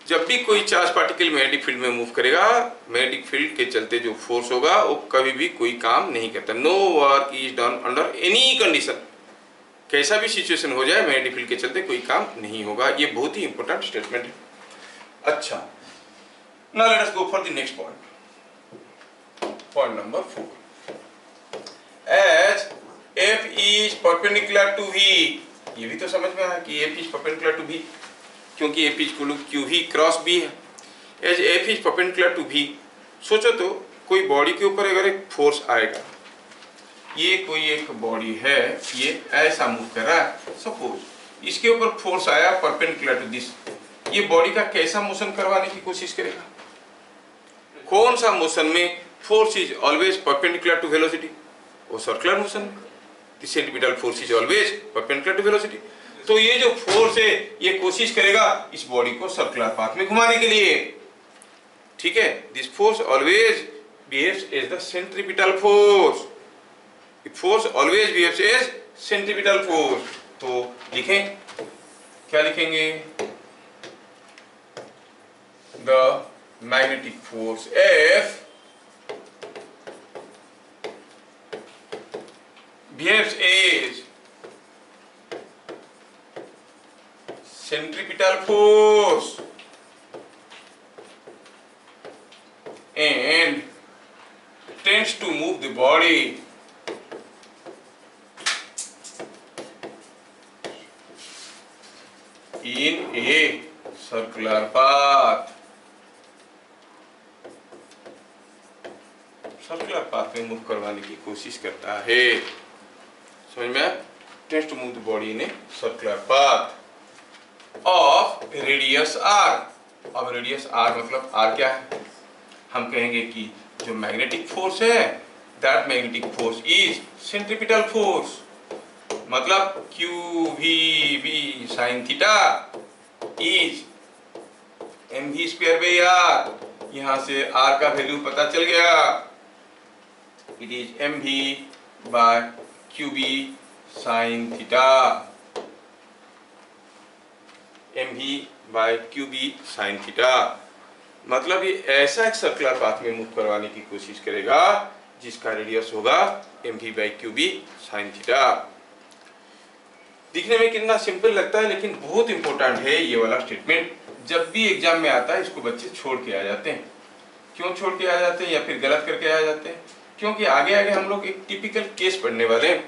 जब भी कोई चार्ज पार्टिकल मैग्नेटिक फील्ड में मूव करेगा, मैग्नेटिक फील्ड के चलते जो फोर्स होगा वो कभी भी कोई काम नहीं करता। No work is done under any condition. कैसा भी सिचुएशन हो जाए मैग्नेटिक फील्ड के चलते कोई काम नहीं होगा। ये बहुत ही इंपॉर्टेंट स्टेटमेंट है। अच्छा, now let us go for the next point, point number 4। As F is perpendicular to V, ये भी तो समझ में आया कि F is perpendicular to V, क्योंकि F is equal to QV cross B है। As F is perpendicular to V, सोचो तो कोई बॉडी के ऊपर अगर एक फोर्स आएगा, ये कोई एक बॉडी है, ये ऐसा मूव कर रहा है, सपोज इसके ऊपर फोर्स आया परपेंडिकुलर टू दिस, ये बॉडी का कैसा मोशन करवाने की कोशिश करेगा? कौन सा मोशन में force is always perpendicular to velocity? वो सर्कुलर मोशन में centripetal force is always perpendicular to velocity. तो ये जो फोर्स है ये कोशिश करेगा इस बॉडी को सर्कुलर पाथ में घुमाने के लिए। ठीक है, this force always behaves as the centripetal force. Force always behaves as centripetal force. तो लिखें, क्या लिखेंगे? The magnetic force F behaves as centripetal force and tends to move the body in a circular path। Circular path में move करवाने की कोशिश करता है। समझ में? Tends to move the body in a circular path of radius r। अब radius r मतलब r क्या है? हम कहेंगे कि जो मैग्नेटिक फोर्स है, that magnetic force is centripetal force. मतलब QVB sin theta is mv square by r। यहां से r का वैल्यू पता चल गया, it is mv by QB sin theta, MV by QB sin theta. मतलब ये ऐसा एक सर्कुलर पाथ में मूव करवाने की कोशिश करेगा जिसका रेडियस होगा MV by QB sin theta. दिखने में कितना सिंपल लगता है, लेकिन बहुत इंपॉर्टेंट है ये वाला स्टेटमेंट। जब भी एग्जाम में आता है इसको बच्चे छोड़ के आ जाते हैं। क्यों छोड़ के आ जाते हैं या फिर गलत करके आ जाते हैं? क्योंकि आगे आगे हम लोग एक टिपिकल केस पढ़ने वाले हैं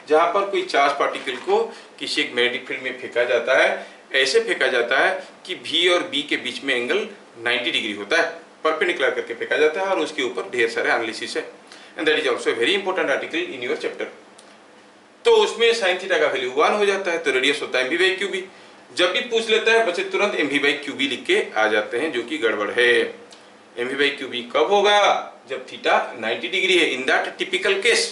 जहां पर कोई चार्ज पार्टिकल को किसी एक मैग्नेटिक फील्ड में फेंका जाता है। ऐसे फेंका जाता है कि V और B के बीच में एंगल 90 डिग्री होता है, परपेंडिकुलर करके फेंका जाता है और उसके ऊपर ढेर सारे एनालिसिस है। And that is also very important article in your chapter. तो उसमें साइन थीटा का वैल्यू 1 हो जाता है, तो रेडियस होता है MV बाई QB। जब भी पूछ लेता है बच्चे तुरंत MV बाई QB लिख के आ जाते हैं, जो कि गड़बड़ है। MV बाई QB कब होगा? जब थीटा 90 डिग्री है, in that typical case.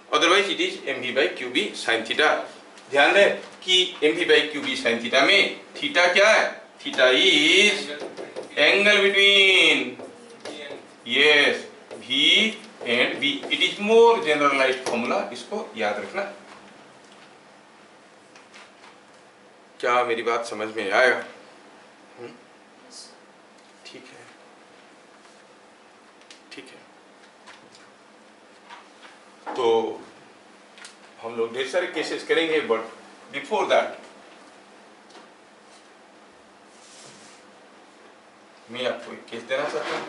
Otherwise it is MV by QB sine theta. ध्यान दें कि MV by QB sine theta में थीटा क्या है? Theta is angle between yes V and B। It is more generalized formula, इसको याद रखना। क्या मेरी बात समझ में आएगा? ठीक है, ठीक है। तो हम लोग ढेर सारे केसेस करेंगे, बट बिफोर दैट मैं आपको एक केस देना चाहता हूँ।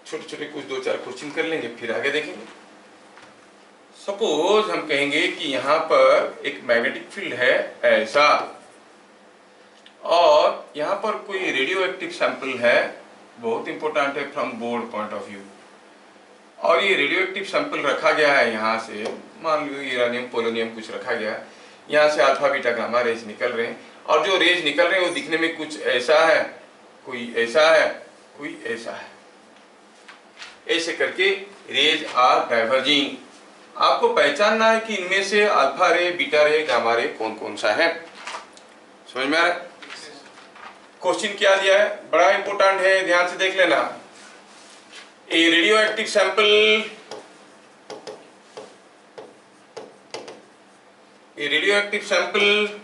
छोटे छोटे कुछ 2-4 क्वेश्चन कर लेंगे, फिर आगे देखेंगे। सपोज हम कहेंगे कि यहाँ पर एक मैग्नेटिक फील्ड है ऐसा, और यहाँ पर कोई रेडियो एक्टिव सैंपल है, बहुत इंपॉर्टेंट है from board point of view. और ये रेडियो एक्टिव सैंपल रखा गया है यहाँ से, मान लो यूरेनियम पोलोनियम कुछ रखा गया, यहाँ से अल्फा बीटा गामा रेज निकल रहे हैं, और जो रेज निकल रहे हैं वो दिखने में कुछ ऐसा है, कोई ऐसा है, कोई ऐसा है। ऐसे करके रेज आर डाइवर्जिंग। आपको पहचानना है कि इनमें से अल्फा रे, बीटा रे, गामा रे कौन कौन सा है। समझ में आ रहा है? क्वेश्चन क्या दिया है, बड़ा इंपॉर्टेंट है, ध्यान से देख लेना। A radioactive sample, a radioactive sample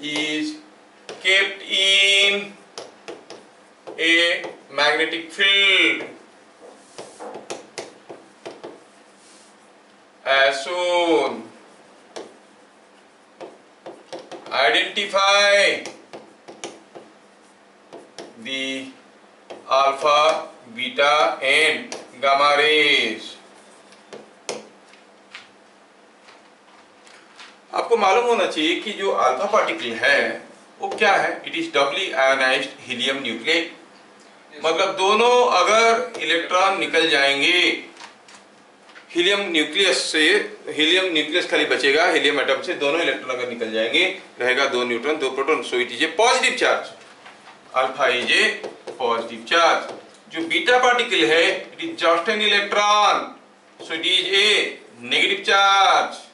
is kept in a magnetic field as shown. Identify the alpha, beta and gamma rays. आपको मालूम होना चाहिए कि जो अल्फा पार्टिकल है वो क्या है? It is doubly ionized helium nucleus. मतलब दोनों अगर इलेक्ट्रॉन निकल जाएंगे हीलियम न्यूक्लियस से, हीलियम न्यूक्लियस खाली बचेगा, हीलियम एटम से दोनों इलेक्ट्रॉन अगर निकल जाएंगे, रहेगा 2 neutron 2 proton, so it is a positive charge. Alpha is a positive charge. जो बीटा पार्टिकल है it is just an electron, so it is a negative charge.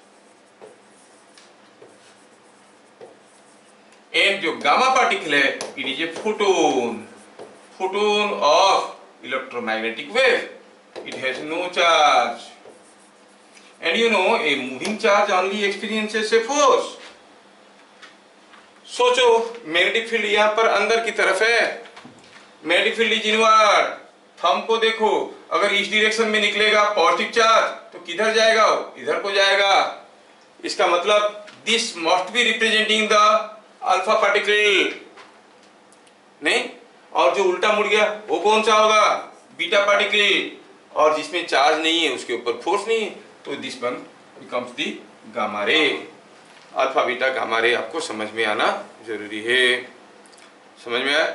And जो गामा पार्टिकल है it is a photon, photon of electromagnetic wave, it has no charge. And you know a moving charge only experiences a force. सोचो magnetic field यहाँ पर अंदर की तरफ है, magnetic field is inward. Thumb को देखो, अगर इस डायरेक्शन में निकलेगा पॉजिटिव चार्ज तो किधर जाएगा? इधर को जाएगा। इसका मतलब this must be representing the alpha particle, नहीं? और जो उल्टा मुड़ गया वो कौन सा होगा? Beta particle. और जिसमें चार्ज नहीं है उसके ऊपर फोर्स नहीं है, तो this one becomes the gamma ray. Alpha beta gamma ray आपको समझ में आना जरूरी है। समझ में आया?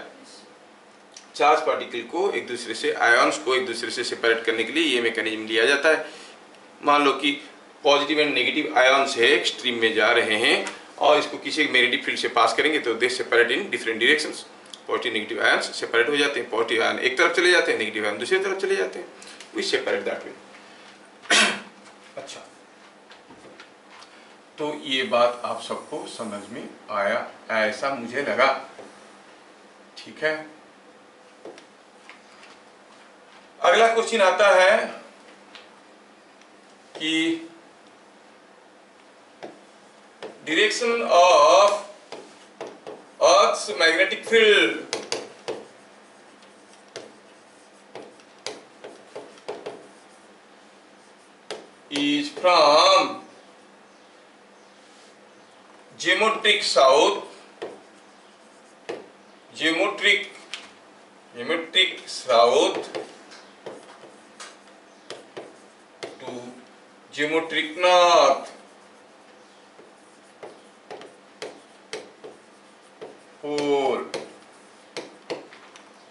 चार्ज पार्टिकल को एक दूसरे से, आयॉन्स को एक दूसरे से सेपरेट करने के लिए ये मैकेनिज्म लिया जाता है। मान लो कि पॉजिटिव एंड नेगेटिव आयॉन्स है, एक स्ट्रीम में जा रहे हैं और इसको किसी मैग्नेटिक फील्ड से पास करेंगे तो they separate in different directions. Positive negative ions separate हो जाते हैं, पॉजिटिव आयन एक तरफ चले जाते हैं, नेगेटिव आयन दूसरी तरफ चले जाते हैं, वी सेपरेट दैट वे। अच्छा, तो ये बात आप सबको समझ में आया ऐसा मुझे लगा। ठीक है। अगला क्वेश्चन आता है कि direction of Earth's magnetic field is from geometric south to geometric north. पोल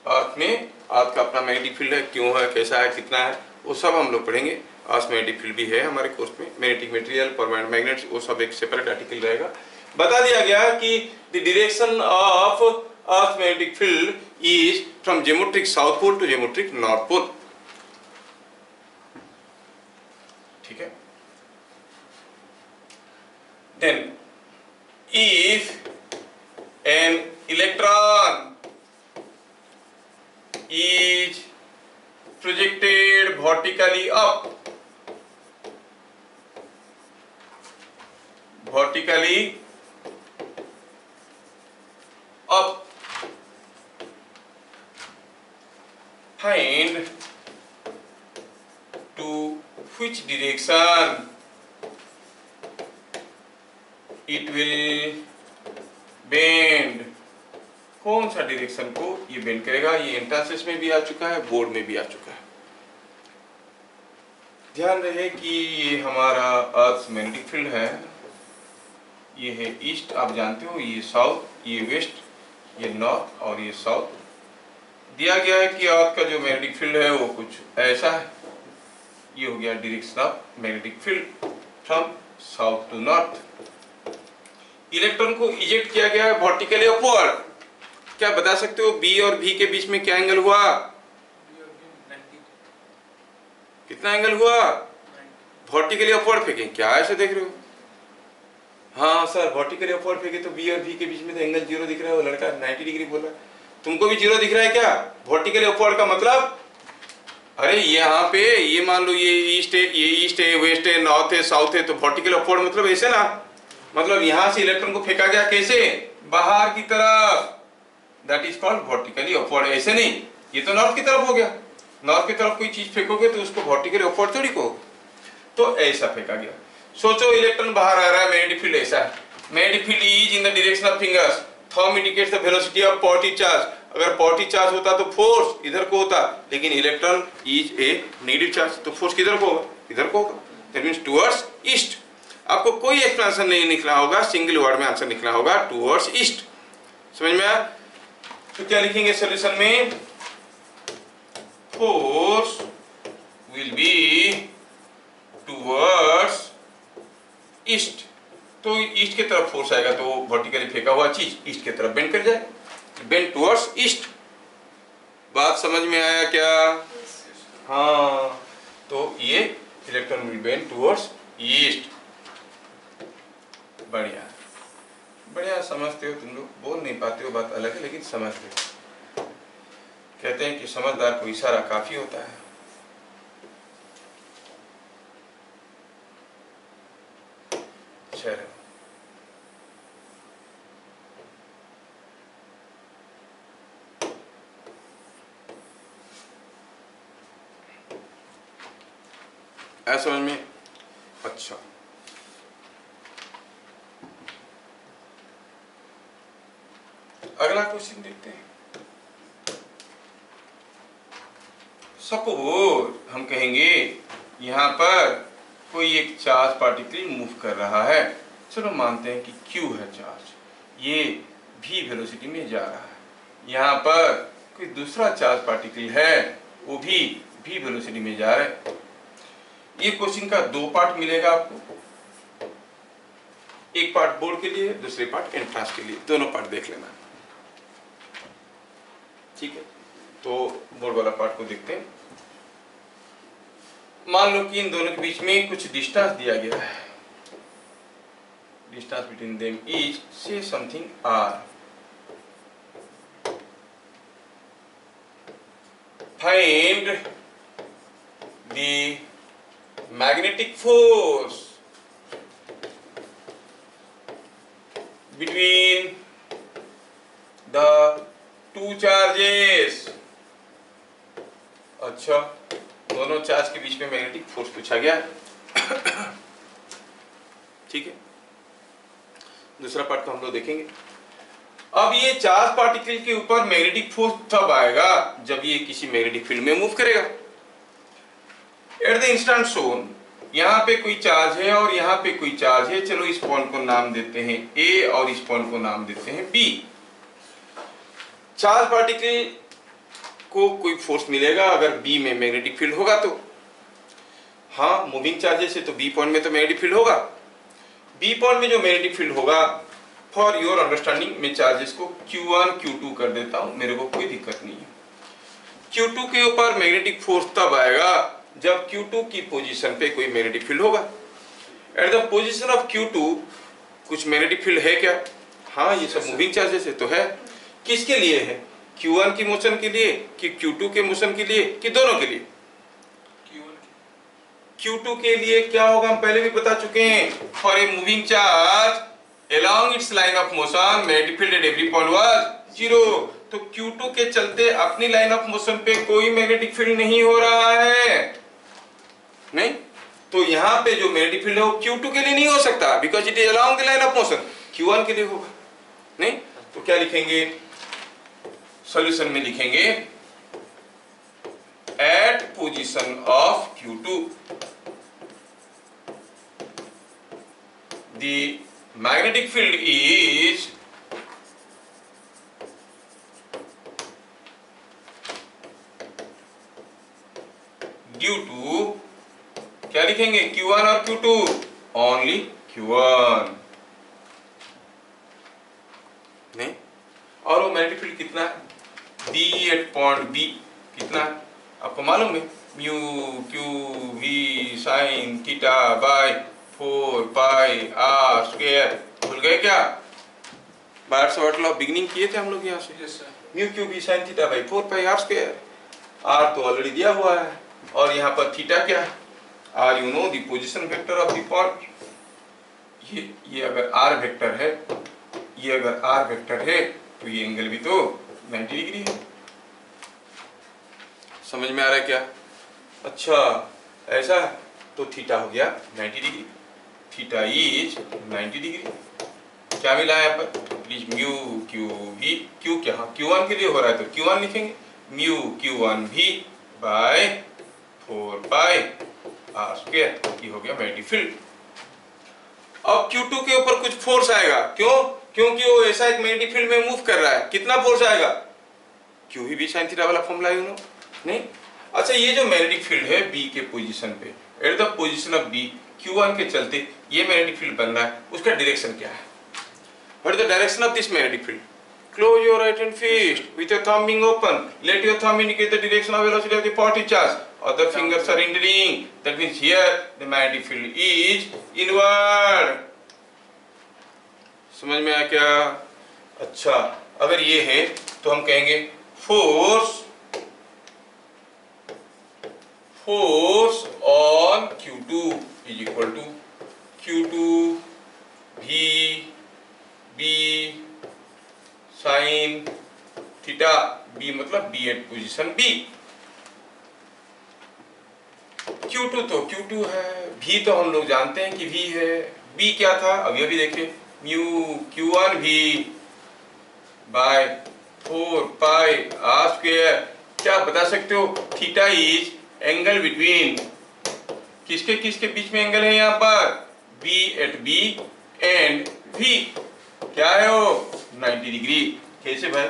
अर्थ में अर्थ का अपना मैग्नेटिक फील्ड है, क्यों है, कैसा है, कितना है, वो सब हम लोग पढ़ेंगे। अर्थ मैग्नेटिक फील्ड भी है हमारे कोर्स में, मैग्नेटिक मटेरियल, परमानेंट मैग्नेट्स, वो सब एक सेपरेट आर्टिकल रहेगा। बता दिया गया कि the direction of earth magnetic field is from geometric south pole to geometric north pole. ठीक है। Then if an electron is projected vertically up find to which direction it will bend, कौन सा direction को ये bend करेगा। ये entrances में भी आ चुका है, बोर्ड में भी आ चुका है। ध्यान रहे कि ये हमारा अर्थ मैग्नेटिक फील्ड है, ये है ईस्ट, आप जानते हो, ये साउथ, ये वेस्ट, ये नॉर्थ और ये साउथ। दिया गया है कि अर्थ का जो मैग्नेटिक फील्ड है वो कुछ ऐसा है। ये हो गया direction of magnetic field from south to north. Electron को इजेक्ट किया गया है वर्टिकली अपवर्ड। क्या बता सकते हो बी और भी के बीच में क्या एंगल हुआ? कितना एंगल हुआ? वर्टिकली अपवर्ड फेंके, क्या ऐसे देख रहे हो? हाँ सर, वर्टिकली अपवर्ड फेंके तो बी और भी के बीच में तो एंगल 0 दिख रहा है। वो लड़का 90 डिग्री बोल रहा है, तुमको भी 0 दिख रहा है क्या? वर्टिकली अपवर्ड का मतलब, अरे यहाँ पे ये मान लो ये ईस्ट है, ये ईस्ट है, वेस्ट है, नॉर्थ है, साउथ है, तो वर्टिकली अपवर्ड मतलब ऐसे ना, मतलब यहां से इलेक्ट्रॉन को फेंका गया कैसे? बाहर की तरफ, that is called vertically upward. ऐसे नहीं, ये तो नॉर्थ की तरफ हो गया। नॉर्थ की तरफ कोई चीज फेंकोगे तो उसको वर्टिकली अपवर्ड थोड़ी कहो, तो ऐसा फेंका गया। सोचो इलेक्ट्रॉन बाहर आ रहा है, मैग्नेटिक फील्ड ऐसा है, magnetic field is in the direction of fingers, thumb indicates the velocity of positive charge. अगर पॉजिटिव चार्ज होता तो फोर्स इधर को होता, लेकिन electron is a negative charge, तो फोर्स किधर को होगा? इधर को होगा। That means towards east. आपको कोई एक्सप्लेनेशन नहीं निकला होगा, सिंगल वर्ड में आंसर निकला होगा, टुवर्ड्स ईस्ट। समझ में आया? तो क्या लिखेंगे सॉल्यूशन में? Force will be towards east. तो ईस्ट की तरफ फोर्स आएगा तो वर्टिकली फेंका हुआ चीज ईस्ट की तरफ बेंड कर जाए, बेंड टुवर्ड्स ईस्ट। बात समझ में आया क्या? हाँ, तो ये electron will bend towards east. बढ़िया बढ़िया, समझते हो तुम लोग, बोल नहीं पाते हो बात अलग है, लेकिन समझते हो। कहते हैं कि समझदार को इशारा काफी होता है। चलो, ऐसा समझ में? अच्छा, अगला क्वेश्चन देखते हैं। सपोज हम कहेंगे यहाँ पर कोई एक चार्ज पार्टिकल मूव कर रहा है। चलो मानते हैं कि Q है चार्ज, ये v वेलोसिटी में जा रहा है। यहाँ पर कोई दूसरा चार्ज पार्टिकल है, वो भी v वेलोसिटी में जा रहा है। ये क्वेश्चन का दो पार्ट मिलेगा आपको, एक पार्ट बोर्ड के लिए, दूसरे पार्ट एंट्रेंस के लिए, दोनों पार्ट देख लेना। ठीक है, तो बोर्ड वाला पार्ट को देखते हैं। मान लो कि इन दोनों के बीच में कुछ डिस्टेंस दिया गया है। डिस्टेंस बिटवीन देम इज से something r। find the magnetic force between the two charges। अच्छा, दोनों चार्ज के बीच में मैग्नेटिक फोर्स पूछा गया। ठीक है, दूसरा पार्ट को हम लोग देखेंगे। अब ये चार्ज पार्टिकल के ऊपर मैग्नेटिक फोर्स तब आएगा जब ये किसी मैग्नेटिक फील्ड में मूव करेगा। एट द इंस्टेंट शोन, यहाँ पे कोई चार्ज है और यहाँ पे कोई चार्ज है। चलो इस पॉइंट को नाम देते हैं ए और इस पॉइंट को नाम देते हैं बी। चार्ज पार्टिकल को कोई फोर्स मिलेगा अगर बी में मैग्नेटिक फील्ड होगा तो। हाँ, मूविंग चार्जेस है तो बी पॉइंट में तो मैग्नेटिक फील्ड होगा। बी पॉइंट में जो मैग्नेटिक फील्ड होगा, फॉर योर अंडरस्टैंडिंग मैं चार्जेस को Q1 Q2 कर देता हूं, मेरे को कोई दिक्कत नहीं है। Q2 के ऊपर मैग्नेटिक फोर्स तब आएगा जब Q2 की पोजीशन पे कोई मैग्नेटिक फील्ड होगा। Eight the position of Q2 कुछ मैग्नेटिक फील्ड है क्या? हाँ, ये सब मूविंग चार्जेस है तो है। किसके लिए है? Q1 की मोशन के लिए कि Q2 के मोशन के लिए कि दोनों के लिए? Q2 के लिए क्या होगा हम पहले भी बता चुके हैं। For a moving charge along its line of motion magnetic field at every point was 0। तो Q2 के चलते अपनी लाइन ऑफ मोशन पे कोई मैग्नेटिक फील्ड नहीं हो रहा है, नहीं। तो यहाँ पे जो मैग्नेटिक फील्ड है वो Q2 के लिए नहीं हो सकता, because it is along the line of motion। Q1 के लिए होगा, नहीं। तो क्या लिखेंगे? सॉल्यूशन में लिखेंगे at position of Q2 the magnetic field is due to, क्या लिखेंगे? Q1 और Q2, only Q1, नहीं। और वो मैग्नेटिक फील्ड कितना है? B एट पॉइंट B कितना है आपको मालूम है? Mu Q V sine theta by 4 pi R square. भूल गए क्या? बार से लॉ बिगिनिंग किए थे हम लोग यहाँ से।
Yes sir.
Mu Q V sine theta by 4 pi R square. R तो ऑलरेडी दिया हुआ है और यहाँ पर थीटा क्या है? Are you know the position vector of the point. ये अगर आर वेक्टर है, ये अगर आर वेक्टर है तो ये एंगल भी तो 90 डिग्री है। समझ में आ रहा है क्या? अच्छा, ऐसा है तो थीटा हो गया 90 डिग्री। Theta is 90 degree. क्या मिला है यहाँ पर? Please mu Q V, Q क्या? हाँ, Q1 के लिए हो रहा है तो Q1 लिखेंगे। म्यू Q1 भी बाय 4 पाई आर स्क्वायर। ये हो गया मैग्नेटिक फील्ड। अब Q2 के ऊपर कुछ फोर्स आएगा। क्यों? क्योंकि वो ऐसा एक मैग्नेटिक फील्ड में मूव कर रहा है। कितना फोर्स आएगा? क्यू ही बी साइन थीटा वाला फॉर्मूला यू नो, नहीं। अच्छा, ये जो मैग्नेटिक फील्ड है बी के पोजीशन पे, at the position of B, Q1 के चलते ये मैग्नेटिक फील्ड बन रहा है, उसका डायरेक्शन क्या है? What is the direction of this magnetic field? Close your right hand fist with your thumb being open. Let your thumb indicate the direction of velocity of the positive charge. Other fingers are entering. That means here the magnetic field is inward. समझ में आया क्या? अच्छा, अगर ये है तो हम कहेंगे force on Q2 is equal to Q2 V B sine theta. B मतलब B at position B। Q2 तो Q2 है, V तो हम लोग जानते हैं कि V है। B क्या था? अभी देखें, mu Q1 V by 4 pi R square. क्या बता सकते हो? थीटा इज एंगल बिटवीन, किसके किसके बीच में एंगल है यहाँ पर? B at B and V। क्या है वो? 90 डिग्री। कैसे भाई?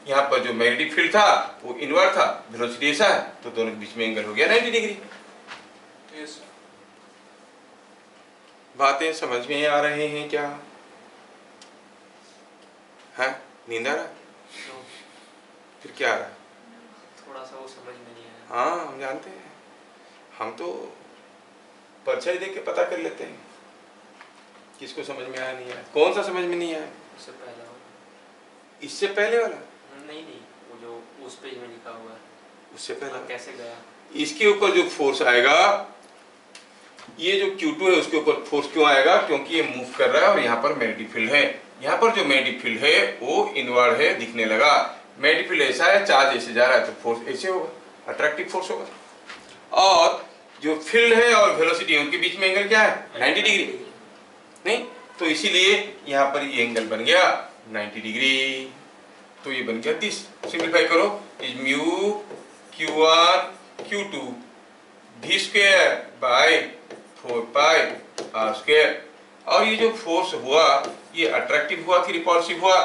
यहाँ पर जो मैग्नेटिक फील्ड था वो इनवर्ड था, वेलोसिटी ऐसा है तो दोनों के बीच में एंगल हो गया 90 डिग्री।
यस।
बातें समझ में आ रहे हैं क्या? है? नींद आ रहा है? फिर क्या आ रहा है?
थोड़ा सा वो समझ में नहीं आया।
हाँ, हम जानते हैं, हम तो पर्चा ही देख के पता कर लेते हैं किसको समझ में आया नहीं आया। कौन सा समझ में नहीं आया?
उससे पहला वाला।
इससे पहले वाला?
नहीं नहीं, वो जो उस पेज में लिखा हुआ है।
उससे पहला।
कैसे गया?
इसके ऊपर जो फोर्स आएगा, ये जो Q2 है उसके ऊपर फोर्स क्यों आएगा? क्योंकि ये मूव कर रहा है और यहाँ पर मैग्नेटिक फील्ड है। यहाँ पर जो मैग्नेटिक फील्ड है वो इनवर्ड है, दिखने लगा। मैग्नेटिक फील्ड ऐसा है, चार्ज ऐसे जा रहा है तो फोर्स ऐसे होगा, अट्रैक्टिव फोर्स होगा। और जो फील्ड है और वेलोसिटी उनके बीच में एंगल क्या है? 90 डिग्री, नहीं? तो इसीलिए यहाँ पर ये एंगल बन गया 90 डिग्री। तो ये बन गया 30। सिंप्लीफाई करो, is mu Q1 Q2 v square by 4 pi r square. और ये जो फोर्स हुआ ये अट्रैक्टिव हुआ कि रिपल्सिव हुआ?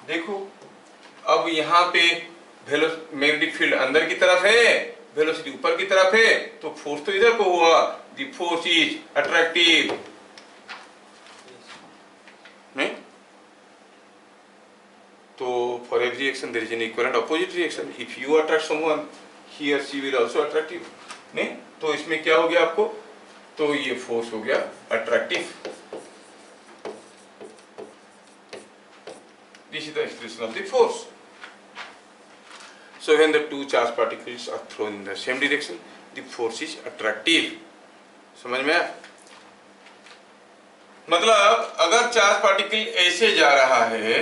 देखो अब यहाँ पे मैग्नेटिक फील्ड अंदर की तरफ है, वेलोसिटी ऊपर की तरफ है, तो फोर्स तो इधर को हुआ, द फोर्स इज अट्रैक्टिव, नहीं? तो for every reaction there is an equivalent opposite reaction. If you attract someone, he और she will also attract you, नहीं? तो इसमें क्या हो गया आपको? तो ये फोर्स हो गया attractive. This is the expression of the force. So when the two charged particles are thrown in the same direction, the force is attractive. समझ में आया? मतलब अगर चार्ज पार्टिकल ऐसे जा रहा है,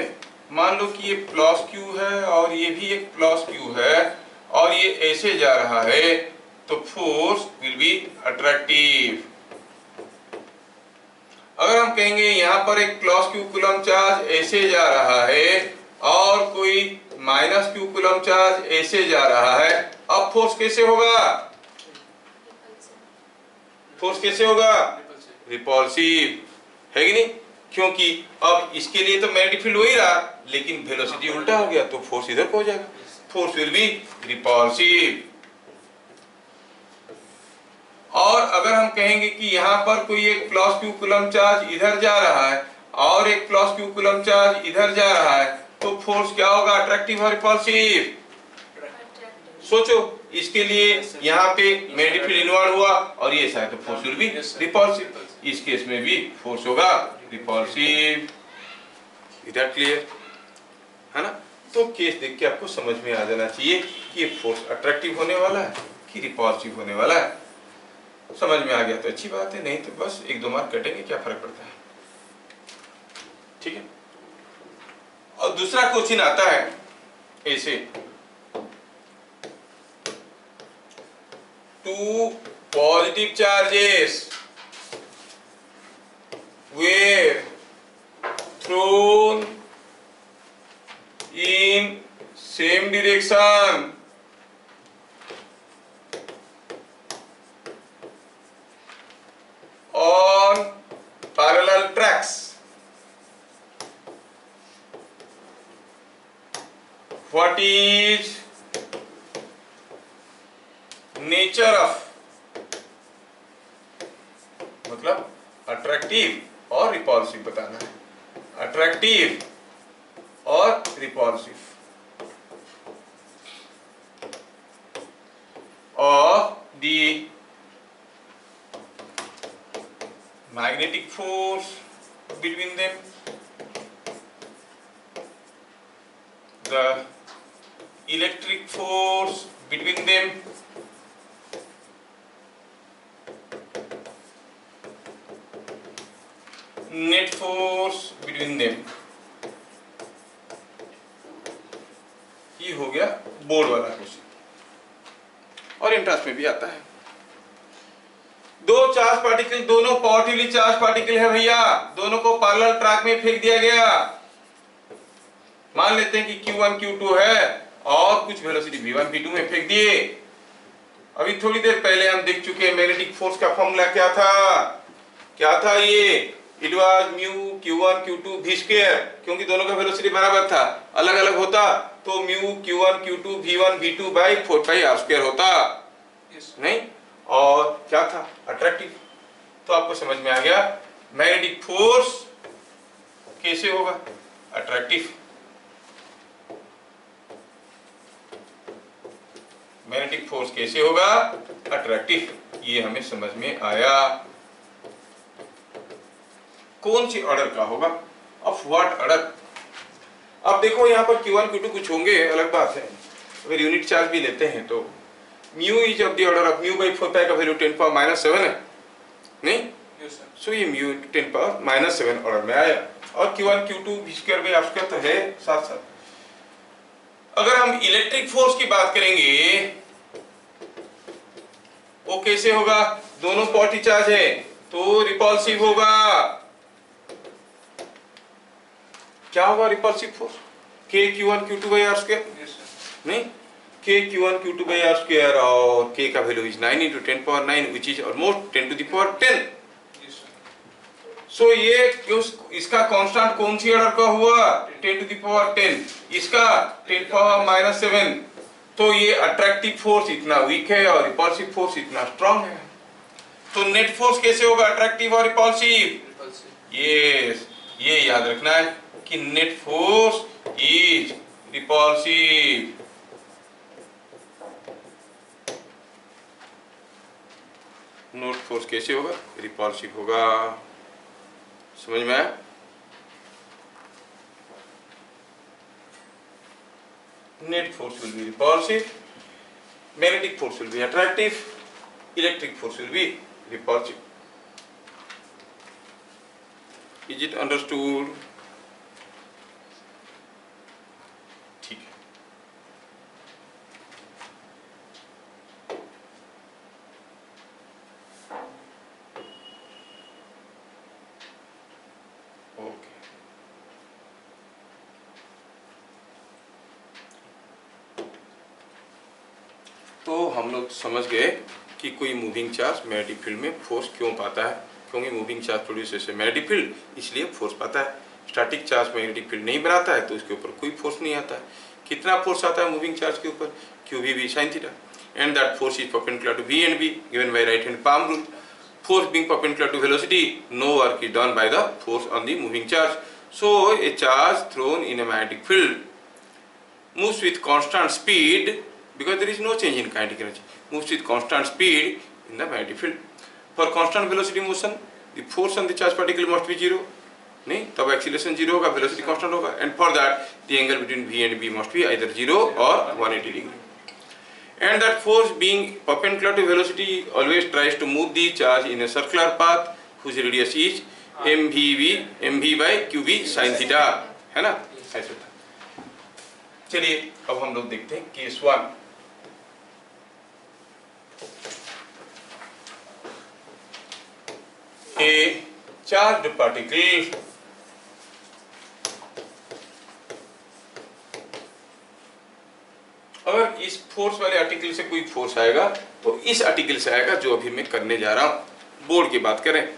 मान लो कि ये प्लस Q है और ये भी एक प्लस Q है और ये ऐसे जा रहा है, तो फोर्स विल बी अट्रैक्टिव। अगर हम कहेंगे यहाँ पर एक प्लस Q कूलम चार्ज ऐसे जा रहा है और कोई माइनस Q कूलम चार्ज ऐसे जा रहा है, अब फोर्स कैसे होगा? फोर्स कैसे होगा? रिपल्सिव, है कि नहीं? क्योंकि अब इसके लिए तो मैग्नेटिक फील्ड वही रहा, लेकिन वेलोसिटी उल्टा हो गया, तो फोर्स इधर को हो जाएगा, फोर्स विल बी रिपल्सिव। और अगर हम कहेंगे कि यहाँ पर कोई एक प्लस Q कूलम चार्ज इधर जा रहा है और एक प्लस Q कूलम चार्ज इधर जा रहा है, तो फोर्स क्या होगा? अट्रैक्टिव और रिपल्सिव। सोचो, इसके लिए यहाँ पे मैग्नेटिक फील्ड इनवर्ड हुआ और ये शायद तो फोर्स विल बी रिपल्सिव। इस केस में भी फोर्स होगा रिपल्सिव। Is that clear? है ना? तो केस देख के आपको समझ में आ जाना चाहिए कि ये फोर्स अट्रैक्टिव होने वाला है कि रिपल्सिव होने वाला है। समझ में आ गया तो अच्छी बात है, नहीं तो बस 1-2 मार्क कटेंगे, क्या फर्क पड़ता है? ठीक है। और दूसरा क्वेश्चन आता है ऐसे, two positive charges were thrown in same direction on parallel tracks. What is nature of, मतलब अट्रैक्टिव और रिपल्सिव बताना है, अट्रैक्टिव और repulsive of the magnetic force between them, the electric force between them, net force between them। ये हो गया board वाला question और एंट्रेंस में भी आता है। दो चार्ज पार्टिकल, दोनों पॉजिटिवली चार्ज पार्टिकल है भैया, दोनों को पैरेलल ट्रैक में फेंक दिया गया। मान लेते हैं कि Q1 Q2 है और कुछ वेलोसिटी V1 V2 में फेंक दिए। अभी थोड़ी देर पहले हम देख चुके हैं मैग्नेटिक फोर्स का फॉर्मूला क्या था? क्या था ये? It was mu Q1 Q2 v square, क्योंकि दोनों का वेलोसिटी बराबर था। अलग अलग होता तो mu Q1 Q2 V1 V2 by 4 pi r square होता, नहीं? और क्या था? अट्रैक्टिव। तो आपको समझ में आ गया मैग्नेटिक फोर्स कैसे होगा? अट्रैक्टिव। मैग्नेटिक फोर्स कैसे होगा? अट्रैक्टिव। ये हमें समझ में आया। कौन सी ऑर्डर का होगा? Of what order? अब देखो यहाँ पर Q1 Q2 कुछ होंगे, अलग बात है, अगर यूनिट चार्ज भी लेते हैं तो mu is of the order of mu by 4 पाई का वैल्यू 10 पावर माइनस 7 है, नहीं?
Yes sir.
सो ये म्यू 10 पावर माइनस 7 ऑर्डर में आया। और Q1 Q2 v square by r square तो है साथ साथ। अगर हम इलेक्ट्रिक फोर्स की बात करेंगे वो कैसे होगा? दोनों पॉजिटिव चार्ज है तो रिपल्सिव होगा। क्या होगा repulsive force? K Q1 Q2 by r square,
yes sir.
नहीं? K Q1 Q2 by r square और K का value is 9 into 10 power 9 which is almost 10 to the power 10।
Yes sir.
So ये क्यों इसका constant कौन सी order का हुआ? 10 to the power 10, इसका 10 पावर माइनस 7। तो ये अट्रैक्टिव फोर्स इतना वीक है और रिपल्सिव फोर्स इतना स्ट्रांग है। तो नेट फोर्स कैसे होगा अट्रैक्टिव और रिपल्सिव?
रिपल्सिव।
यस, ये याद रखना है कि net force is repulsive. Net force कैसे होगा? रिपल्सिव होगा। समझ में आया? Net force will be repulsive, magnetic force will be attractive, electric force will be repulsive. Is it understood? ठीक है। ओके। तो हम लोग समझ गए कि कोई मूविंग चार्ज मैग्नेटिक फील्ड में फोर्स क्यों पाता है, क्योंकि moving charge produce magnetic field, इसलिए फोर्स पाता है। स्टैटिक चार्ज मैग्नेटिक फील्ड नहीं बनाता है तो उसके ऊपर कोई फोर्स नहीं आता है। कितना फोर्स आता है मूविंग चार्ज के ऊपर? QV sin थीटा, and that force is perpendicular to V and B given by right hand palm rule. Force being perpendicular to velocity, no work is done by the force on the moving charge. So a charge thrown in a magnetic field moves with constant speed because there is no change in kinetic energy. Moves with constant speed in the magnetic field. For constant velocity motion, the force on the charged particle must be zero. नहीं, तब acceleration zero होगा, velocity constant होगा. And for that, the angle between V and B must be either zero or 180 degree. And that force being perpendicular to velocity always tries to move the charge in a circular path whose radius is mv by qv sin theta, है ना? ऐसे था। चलिए अब हम लोग देखते हैं केस 1। A charged particle अगर इस फोर्स वाले आर्टिकल से कोई फोर्स आएगा तो इस आर्टिकल से आएगा जो अभी मैं करने जा रहा हूँ। बोर्ड की बात करें,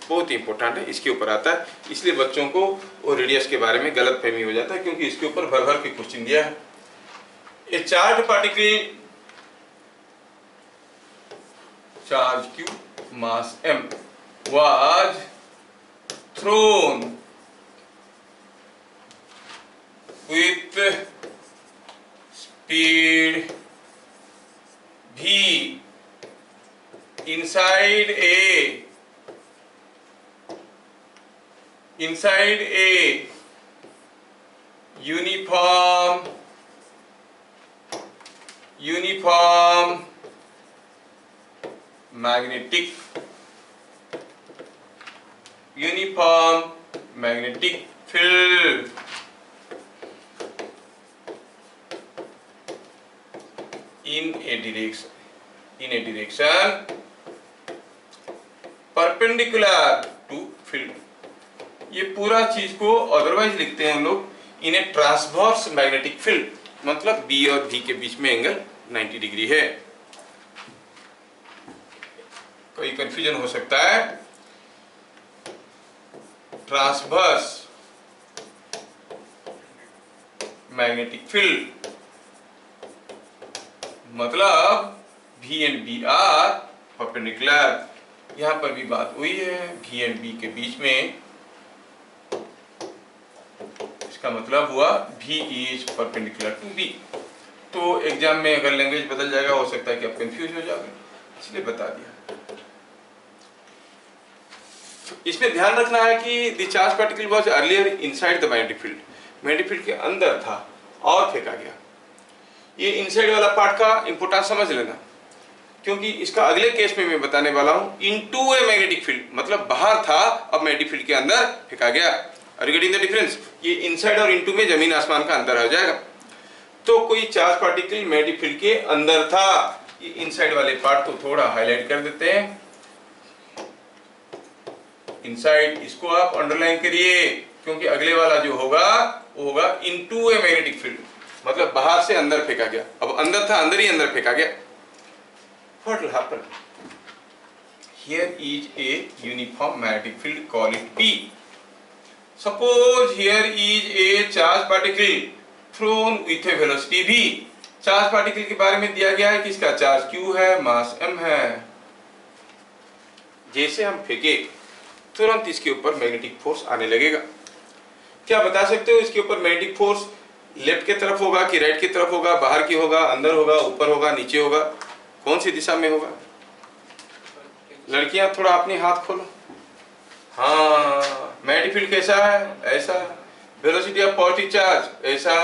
बहुत इंपॉर्टेंट है, इसके ऊपर आता है, इसलिए बच्चों को वो रेडियस के बारे में गलत फहमी हो जाता है क्योंकि इसके ऊपर भर भर के क्वेश्चन दिया है। ए charge particle charge Q mass M was thrown with speed v inside a uniform magnetic field in a direction perpendicular to field। ये पूरा चीज को अदरवाइज लिखते हैं हम लोग इन ए ट्रांसवर्स मैग्नेटिक फील्ड, मतलब B और V के बीच में एंगल 90 डिग्री है। कोई कंफ्यूजन हो सकता है। ट्रांसवर्स मैग्नेटिक फील्ड मतलब V and B are perpendicular. यहाँ पर भी बात हुई है, V and B के बीच में, इसका मतलब हुआ V is perpendicular to B। तो एग्जाम में अगर लैंग्वेज बदल जाएगा हो सकता है कि आप कंफ्यूज हो जाओगे, इसलिए बता दिया। इसमें ध्यान रखना है कि the charge particle was earlier inside the magnetic field, magnetic field के अंदर था और फेंका गया। ये इनसाइड वाला पार्ट का इंपोर्टेंस समझ लेना, क्योंकि इसका अगले केस में मैं बताने वाला हूं। इनटू ए मैग्नेटिक फील्ड मतलब बाहर था, अब मैग्नेटिक फील्ड के अंदर फेंका गया। Are you getting the difference? ये इनसाइड और इनटू में जमीन आसमान का अंतर हो जाएगा। तो कोई चार्ज पार्टिकल मैग्नेटिक फील्ड के अंदर था, ये इनसाइड वाले पार्ट को थोड़ा हाईलाइट कर देते हैं। इनसाइड, इसको आप अंडरलाइन करिए, क्योंकि अगले वाला जो होगा वो होगा इनटू ए मैग्नेटिक फील्ड, मतलब बाहर से अंदर फेंका गया। अब अंदर था, अंदर ही अंदर फेंका गया। What will happen? Here is a uniform magnetic field, call it P. Suppose here is a charge particle thrown with a velocity v. Charge particle के बारे में दिया गया है कि इसका चार्ज q है, मास m है। जैसे हम फेंके तुरंत इसके ऊपर मैग्नेटिक फोर्स आने लगेगा। क्या बता सकते हो इसके ऊपर मैग्नेटिक फोर्स लेफ्ट की तरफ होगा कि राइट की तरफ होगा, बाहर की होगा, अंदर होगा, ऊपर होगा, नीचे होगा, कौन सी दिशा में होगा? लड़कियां थोड़ा अपने हाथ खोलो। हाँ, मैग्नेटिक फील्ड कैसा है? ऐसा। वेलोसिटी ऑफ पॉजिटिव चार्ज ऐसा।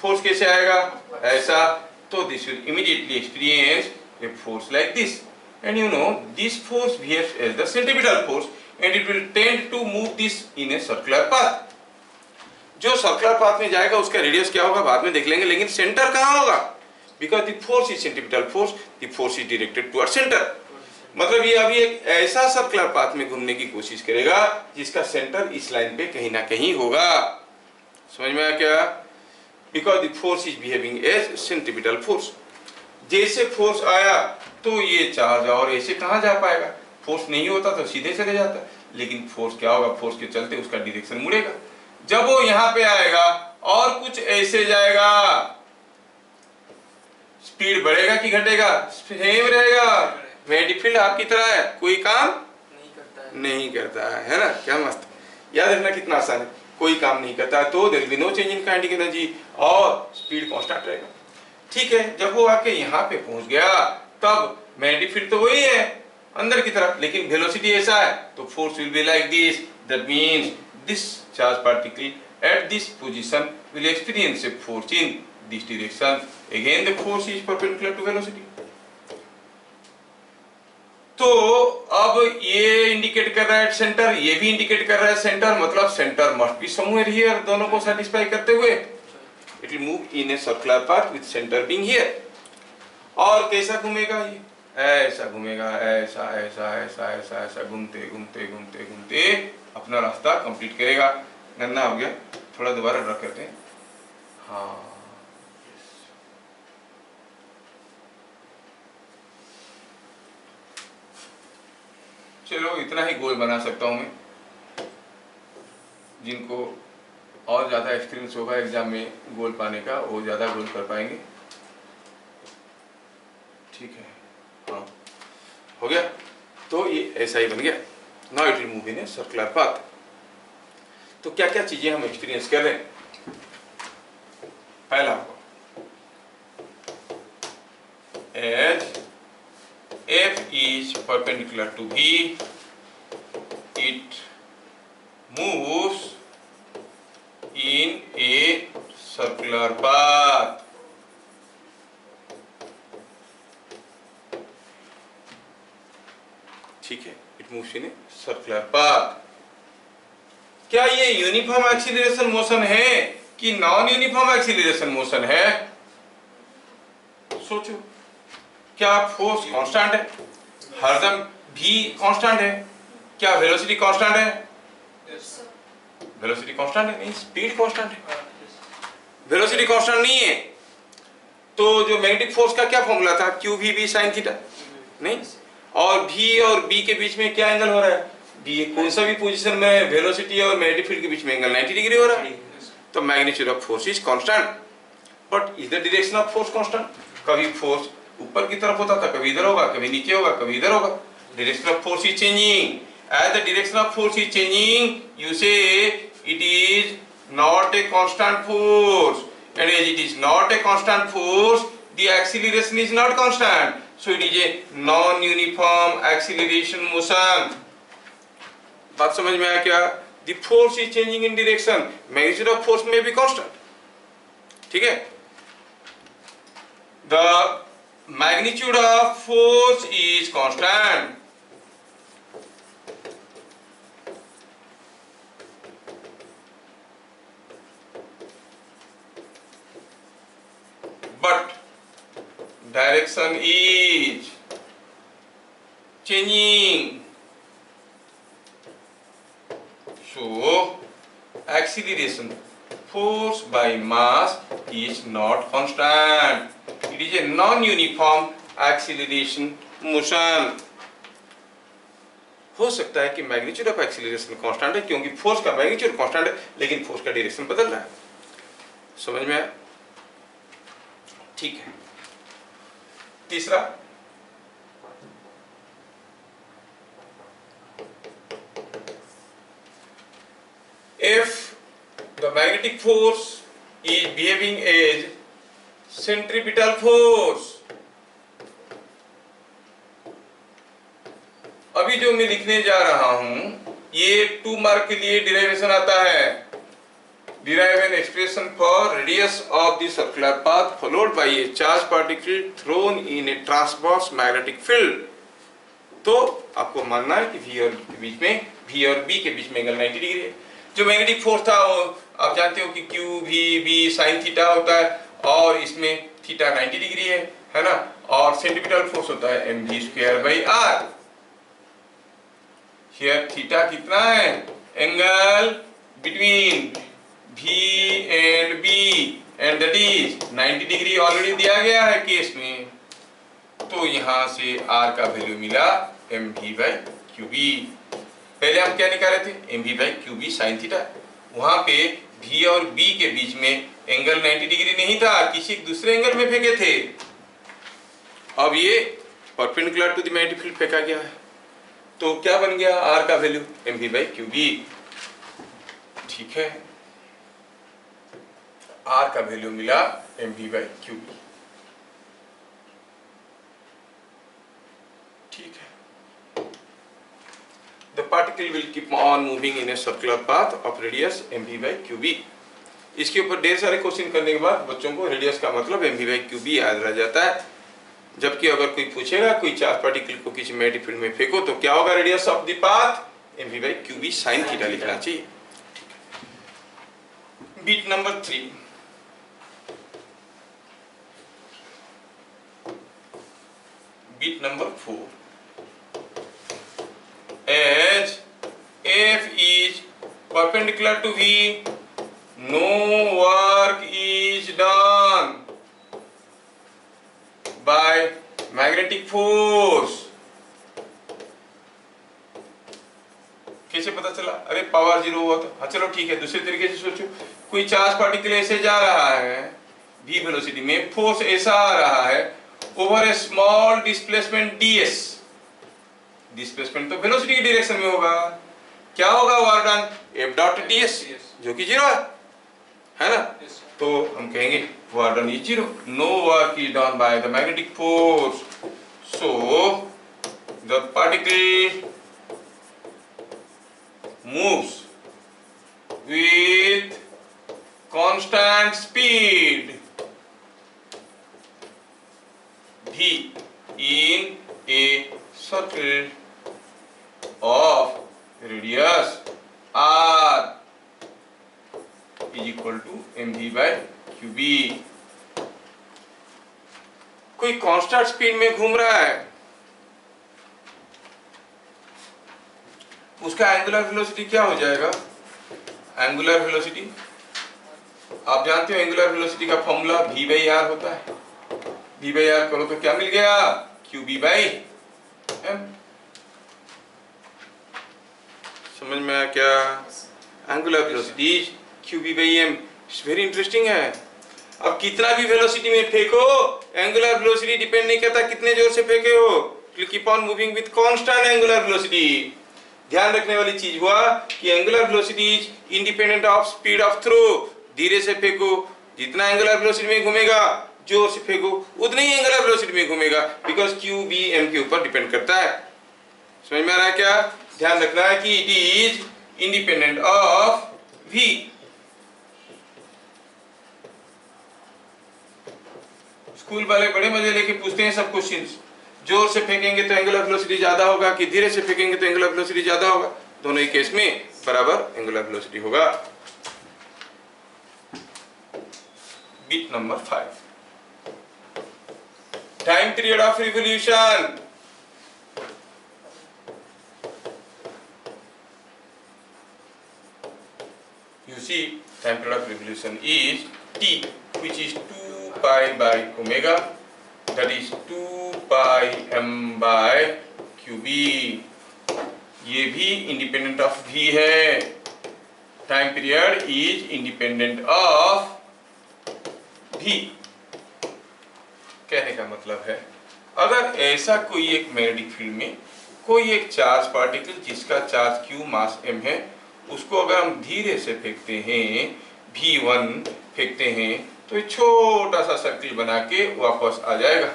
फोर्स कैसे आएगा? ऐसा। तो this will immediately experience a force like this, and you know this force behaves as the centripetal force and it will tend to move this in a circular path. जो circular path में जाएगा उसका radius क्या होगा बाद में देख लेंगे, लेकिन सेंटर कहाँ होगा? Because the force is centripetal force, the force is directed towards center. मतलब ये अभी एक ऐसा सर्कुलर पाथ में घूमने की कोशिश करेगा जिसका सेंटर इस लाइन पे कहीं ना कहीं होगा। समझ में आया क्या? Because the force is behaving as centripetal force. जैसे फोर्स आया तो ये चार्ज और ऐसे कहाँ जा पाएगा? फोर्स नहीं होता तो सीधे चले जाता, लेकिन फोर्स क्या होगा? फोर्स के चलते उसका डायरेक्शन मुड़ेगा। जब वो यहाँ पे आएगा और कुछ ऐसे जाएगा, स्पीड बढ़ेगा कि घटेगा? सेम रहेगा। मैग्नेटिक फील्ड आपकी तरह है, कोई काम नहीं करता है ना? क्या मस्त, याद रखना कितना आसान है। कोई काम नहीं करता है तो there will be no change in kinetic energy और स्पीड कांस्टेंट रहेगा। ठीक है, जब वो आके यहाँ पे पहुंच गया तब मैग्नेटिक फील्ड तो वही है अंदर की तरफ, लेकिन वेलोसिटी ऐसा है तो force will be like this. That means this charge particle at this position will experience a force in this direction. Again the force is perpendicular to velocity. तो अब ये इंडिकेट कर रहा है सेंटर, ये भी इंडिकेट कर रहा है सेंटर, मतलब centre must be somewhere here, दोनों को सेटिस्फाई करते हुए it will move in a circular path with centre being here. और कैसा घूमेगा? ये ऐसा घूमेगा, ऐसा ऐसा ऐसा ऐसा ऐसा घूमते घूमते घूमते घूमते अपना रास्ता कंप्लीट करेगा। गंदा हो गया, थोड़ा दोबारा ड्रा करते हैं। हाँ, चलो इतना ही गोल बना सकता हूं मैं। जिनको और ज्यादा एक्सपीरियंस होगा एग्जाम में गोल पाने का, वो ज्यादा गोल कर पाएंगे। ठीक है, हाँ हो गया। तो ये ऐसा ही बन गया। Now it will move in a circular path. तो क्या क्या चीजें हम एक्सपीरियंस कर रहे हैं? पहला, as F is perpendicular to B, it moves in a circular path. ठीक है, it moves in a circular path. क्या ये यूनिफॉर्म एक्सीलरेशन मोशन है कि नॉन यूनिफॉर्म एक्सीलरेशन मोशन है? सोचो, क्या फोर्स कांस्टेंट है? हरदम भी कांस्टेंट है? क्या वेलोसिटी कांस्टेंट है? वेलोसिटी कांस्टेंट है नहीं, स्पीड कांस्टेंट है। वेलोसिटी कांस्टेंट नहीं है तो जो मैग्नेटिक फोर्स का क्या फॉर्मूला था? Q we B sine theta नहीं, और भी और बी के बीच में क्या एंगल हो रहा है? बी कौन सा भी पोजीशन में वेलोसिटी और मैग्नेटिक फील्ड के बीच में एंगल 90 डिग्री हो रहा है। तो magnitude of force is constant, but is the direction of force constant? कभी फोर्स ऊपर की तरफ होता था, कभी इधर होगा, कभी नीचे होगा, कभी इधर होगा। Direction of force is changing. As the direction of force is changing, you say it is not a constant force, and as it is not a constant force, the acceleration is not constant, so it is a non uniform acceleration motion. बात समझ में आया क्या? The force is changing in direction, magnitude of force में भी constant. ठीक है, the magnitude of force is constant. But direction is changing. So acceleration, force by mass, is not constant. It is a non-uniform acceleration motion. हो सकता है कि magnitude of acceleration constant है क्योंकि फोर्स का मैग्नीट्यूड कांस्टेंट है, लेकिन force का डायरेक्शन बदल रहा है। समझ में आया? ठीक है। तीसरा, if the magnetic force is behaving as centripetal force, अभी जो मैं लिखने जा रहा हूं ये 2 मार्क के लिए डिराइवेशन आता है। Derive an expression for radius of the circular path followed by a charged particle thrown in a transverse magnetic field। तो आपको मानना है कि V और B के बीच में एंगल 90 डिग्री है। जो मैग्नेटिक फोर्स था वो आप जानते हो कि Q V B sin theta होता है और इसमें थीटा 90 डिग्री है ना, और सेंट्रीपिटल फोर्स होता है mv²/r। हियर थीटा कितना है? Angle between V and B and that is 90 degree already दिया गया है केस में, तो यहां से R का वैल्यू मिला mv/qb। पहले हम क्या निकाले थे? mv/qb sin theta. वहां पे V और B के बीच में एंगल 90 डिग्री नहीं था, किसी दूसरे एंगल में फेंके थे। अब ये perpendicular to the magnetic field फेंका गया है, तो क्या बन गया? R का वैल्यू mv/qb। ठीक है, R का वैल्यू मिला mv/qb। ठीक है, the particle will keep on moving in a circular path of radius mv/qb। इसके ऊपर ढेर सारे क्वेश्चन करने के बाद बच्चों को रेडियस का मतलब mv/qb याद रह जाता है। जबकि अगर कोई पूछेगा कोई चार्ज पार्टिकल को किसी मैग्नेटिक फील्ड में फेंको तो क्या होगा radius of the path? mv/qb sin theta लिखना चाहिए। Beat number 3, beat number 4, as F is perpendicular to V, no work is done by magnetic force। कैसे पता चला? अरे पावर 0 हुआ था। हाँ चलो ठीक है, दूसरे तरीके से सोचो, कोई चार्ज पार्टिकल ऐसे जा रहा है v वेलोसिटी में, फोर्स ऐसा आ रहा है over a small displacement ds। Displacement तो वेलोसिटी की डायरेक्शन में होगा, क्या होगा work done? f dot ds जो कि 0 है ना, तो हम कहेंगे work done is 0। No work is done by the magnetic force, so the particle moves with constant speed v in a circle of radius r is equal to mv/qb। कोई constant speed में घूम रहा है, उसका angular velocity क्या हो जाएगा? Angular velocity आप जानते हो, एंगुलर वेलोसिटी का फॉर्मूला v/r होता है। v/r करो तो क्या मिल गया? qb/m। समझ में आया क्या? Angular velocity qb/m। Very interesting है। अब कितना भी वेलोसिटी में फेंको, एंगुलर वेलोसिटी डिपेंड नहीं करता कितने जोर से फेंके हो। Keep on moving with constant angular velocity. ध्यान रखने वाली चीज हुआ कि angular velocity is independent of speed of throw. धीरे से फेंको, जितना एंगुलर वेलोसिटी में घूमेगा, जोर से फेंको उतनी ही एंगुलर वेलोसिटी में घूमेगा, बिकॉज क्यू बी एम के ऊपर डिपेंड करता है। समझ में आ रहा है क्या? ध्यान रखना है कि it is independent of V. School वाले बड़े मजे लेके पूछते हैं सब क्वेश्चंस, जोर से फेंकेंगे तो एंगुलर वेलोसिटी ज्यादा होगा कि धीरे से फेंकेंगे तो एंगुलर वेलोसिटी ज्यादा होगा? दोनों ही केस में बराबर एंगुलर वेलोसिटी होगा। Bit number 5, time period of revolution. You see, time period of revolution is t, which is 2 pi by omega, that is 2 pi m by qb। ये भी इंडिपेंडेंट ऑफ v है। Time period is independent of v। कहने का मतलब है, अगर ऐसा कोई एक मैग्नेटिक फील्ड में कोई एक चार्ज पार्टिकल जिसका चार्ज q मास m है, उसको अगर हम धीरे से फेंकते हैं, v1 फेंकते हैं, तो ये छोटा सा सर्किल बना के वापस आ जाएगा।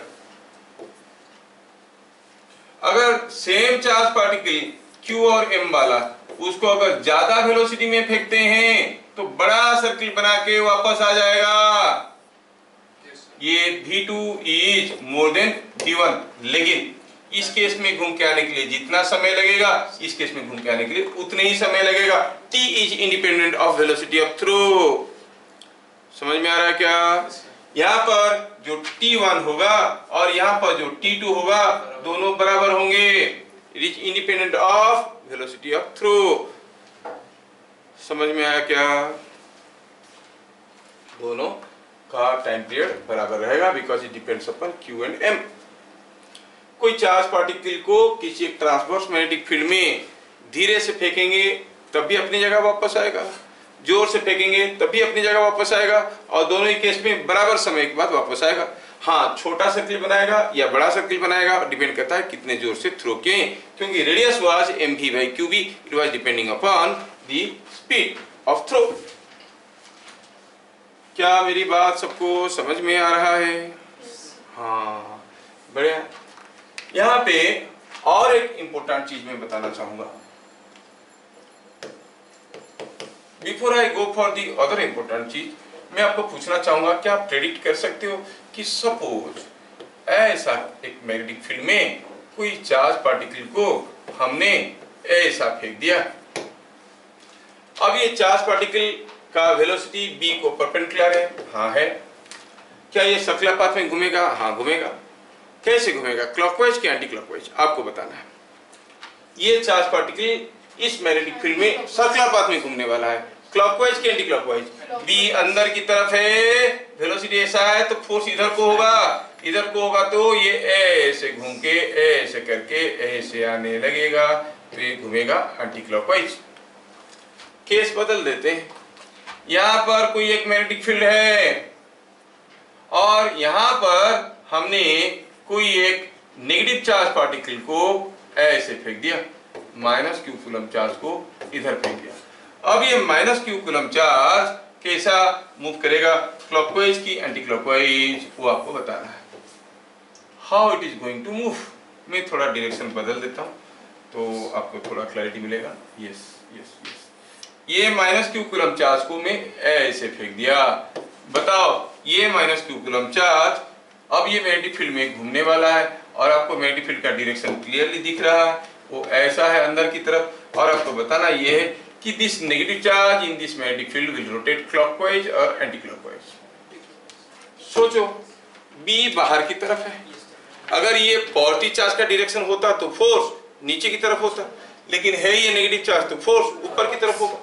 अगर सेम चार्ज पार्टिकल q और m वाला, उसको अगर ज्यादा वेलोसिटी में फेंकते हैं तो बड़ा सर्किल बना के वापस आ जाएगा। ये v2 is more than v1, लेकिन इस केस में घूम के आने के लिए जितना समय लगेगा, इस केस में घूम के आने के लिए उतने ही समय लगेगा। t is independent of velocity of throw. समझ में आ रहा है क्या? यहाँ पर जो t1 होगा और यहाँ पर जो t2 होगा, दोनों बराबर होंगे। It is independent of velocity of throw. समझ में आया क्या? दोनों का टाइम पीरियड बराबर रहेगा, because it depends upon q and m। कोई चार्ज पार्टिकल को किसी एक ट्रांसवर्स मैग्नेटिक फील्ड में धीरे से फेंकेंगे तब भी अपनी जगह वापस आएगा, जोर से फेंकेंगे तब भी अपनी जगह वापस आएगा, और दोनों ही केस में बराबर समय के बाद वापस आएगा। हाँ, छोटा सर्किल बनाएगा या बड़ा सर्किल बनाएगा, डिपेंड करता है कितने जोर से थ्रो किए, क्योंकि radius was mv by qb, it was depending upon the speed of throw. क्या मेरी बात सबको समझ में आ रहा है? हाँ, बढ़िया। यहाँ पे और एक इंपॉर्टेंट चीज मैं बताना चाहूंगा। Before I go for the other important चीज, मैं आपको पूछना चाहूंगा, क्या आप प्रेडिक्ट कर सकते हो कि सपोज ऐसा एक मैग्नेटिक फील्ड में कोई चार्ज पार्टिकल को हमने ऐसा फेंक दिया। अब ये चार्ज पार्टिकल का वेलोसिटी b को परपेंडिकुलर है, हाँ है। क्या ये सर्कुलर पाथ में घूमेगा? हाँ घूमेगा। कैसे घूमेगा? क्लॉकवाइज कि एंटी क्लॉकवाइज? आपको बताना है। ये चार्ज पार्टिकल इस मैग्नेटिक फील्ड में सर्कुलर पाथ में घूमने वाला है, क्लॉकवाइज कि एंटी क्लॉकवाइज? b अंदर की तरफ है, वेलोसिटी ऐसा है तो फोर्स इधर को होगा, इधर को होगा तो ये ऐसे घूम के ऐसे करके ऐसे आने लगेगा, तो ये घूमेगा एंटी क्लॉकवाइज। केस बदल देते हैं। यहाँ पर कोई एक मैग्नेटिक फील्ड है और यहाँ पर हमने कोई एक नेगेटिव चार्ज पार्टिकल को ऐसे फेंक दिया, माइनस q कूलम चार्ज को इधर फेंक दिया। अब ये माइनस q कूलम चार्ज कैसा मूव करेगा, क्लॉकवाइज की एंटी क्लॉकवाइज, वो आपको बताना है। How it is going to move, मैं थोड़ा डायरेक्शन बदल देता हूँ तो आपको थोड़ा क्लैरिटी मिलेगा। यस यस यस, ये माइनस q कूलम चार्ज को मैं ऐसे फेंक दिया। बताओ, ये माइनस q कूलम चार्ज अब ये मैग्नेटिक फील्ड में घूमने वाला है और आपको मैग्नेटिक फील्ड का डायरेक्शन क्लियरली दिख रहा है, वो ऐसा है अंदर की तरफ, और आपको बताना ये है कि this negative charge in this magnetic field will rotate clockwise और एंटी क्लॉकवाइज। सोचो, b बाहर की तरफ है, अगर ये पॉजिटिव चार्ज का डायरेक्शन होता तो फोर्स नीचे की तरफ होता, लेकिन है ये नेगेटिव चार्ज तो फोर्स ऊपर की तरफ होगा।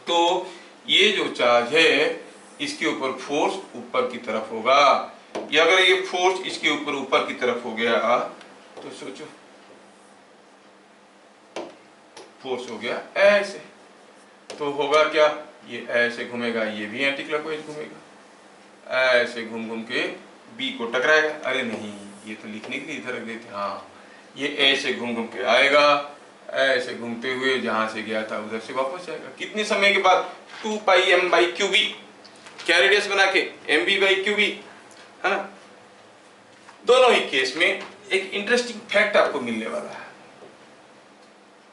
तो ये जो चार्ज है इसके ऊपर फोर्स ऊपर की तरफ होगा, या अगर ये फोर्स इसके ऊपर की तरफ हो गया तो सोचो, फोर्स हो गया ऐसे, तो होगा क्या, ये ऐसे घूमेगा, ये भी एंटी क्लॉकवाइज घूमेगा, ऐसे घूम घूम के बी को टकराएगा। अरे नहीं, ये तो लिखने के लिए इधर रख देते। हाँ, ये ऐसे घूम घूम के आएगा, ऐसे घूमते हुए जहां से गया था उधर से वापस जाएगा। कितने समय के बाद? 2 pi m by qb, क्या रेडियस बना के mb by qb, है ना। दोनों ही केस में एक इंटरेस्टिंग फैक्ट आपको मिलने वाला है,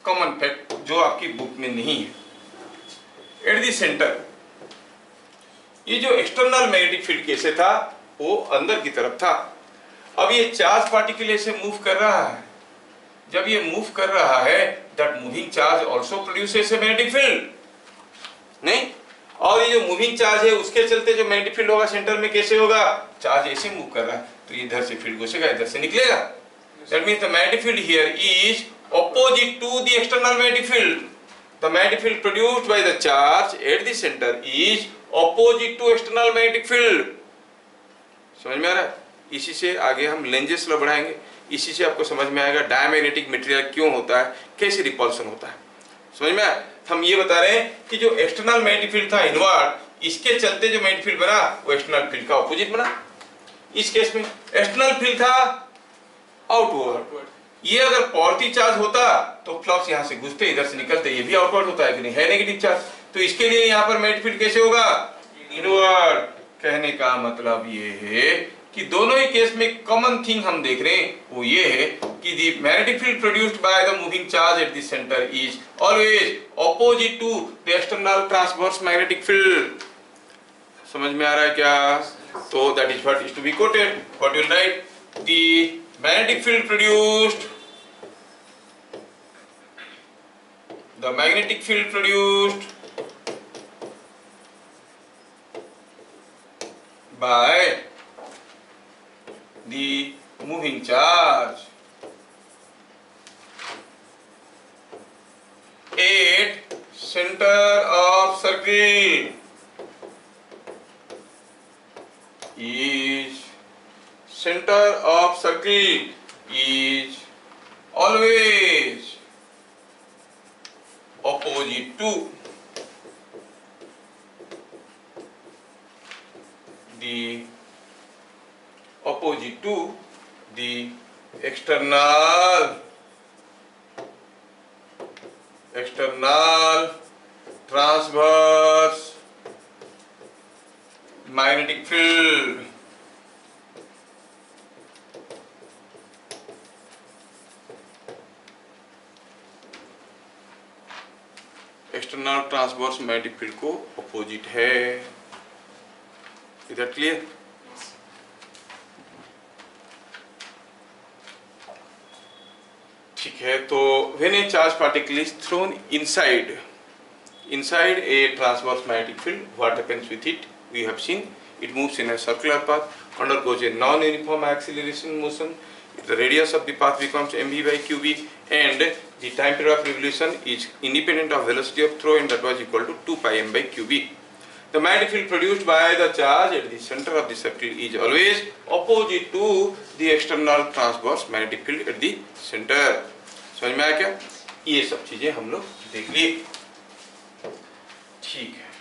कॉमन फैक्ट जो आपकी बुक में नहीं है। एट द सेंटर ये जो एक्सटर्नल मैग्नेटिक फील्ड कैसे था, वो अंदर की तरफ था। अब ये चार्ज पार्टिकल ऐसे मूव कर रहा है, जब ये मूव कर रहा है that moving charge also produces a magnetic field, नहीं? और ये जो मूविंग चार्ज है उसके चलते जो मैग्नेटिक फील्ड होगा सेंटर में कैसे होगा, चार्ज ऐसे मूव कर रहा है तो इधर से फील्ड घुसेगा, इधर से निकलेगा। That means the magnetic field here is opposite to the external magnetic field. The magnetic field produced by the charge at the center is opposite to external magnetic field. समझ में आ रहा है? इसी से आगे हम लेंजेस लो बढ़ाएंगे, इसी से आपको समझ में आएगा डायमैग्नेटिक मटेरियल क्यों होता है, कैसे रिपल्सन होता है। समझ में आया? हम ये बता रहे हैं कि जो एक्सटर्नल मैग्नेटिक फील्ड था इनवर्ड, इसके चलते जो मैग्नेटिक फील्ड बना वो एक्सटर्नल फील्ड का ऑपोजिट बना। इस केस में एक्सटर्नल फील्ड था आउटवर्ड, ये अगर पॉजिटिव चार्ज होता तो फ्लक्स यहाँ से घुसते इधर से निकलते, ये भी आउटवर्ड होता है कि नहीं, है नेगेटिव चार्ज, तो इसके लिए यहाँ पर मैग्नेटिक फील्ड कैसे होगा, इनवर्ड। कहने का मतलब ये है कि दोनों ही केस में कॉमन थिंग हम देख रहे हैं, वो ये है कि the magnetic field produced by the moving charge at the centre is always opposite to the external transverse magnetic field. समझ में आ रहा है क्या? तो that is what is to be quoted, what you write, the magnetic field produced, the magnetic field produced by the moving charge at center of circle is center of circle is always opposite to the external transverse magnetic field. External transverse magnetic field को opposite है। इधर clear? ठीक है, तो when A charge particle is throne inside a transverse magnetic field, what happens with it? We have seen it moves in a circular path, undergoes a non-uniform acceleration motion. The radius of the path becomes mv by qb, and the time period of revolution is independent of velocity of throw, and that was equal to 2 pi m by qb. The magnetic field produced by the charge at the center of the circle is always opposite to the external transverse magnetic field at the center. समझ में आया क्या? ये सब चीजें हम लोग देख लिए। ठीक है,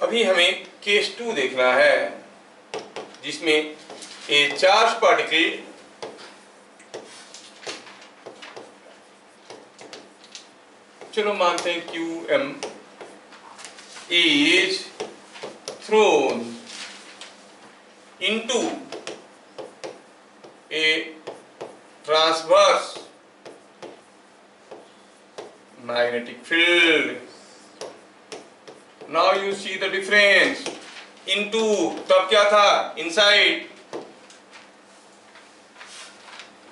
अभी हमें केस 2 देखना है, जिसमें ए चार्ज पार्टिकल चलो मानते हैं QM is thrown into a transverse magnetic field. Now you see the difference. Into तब क्या था? Inside.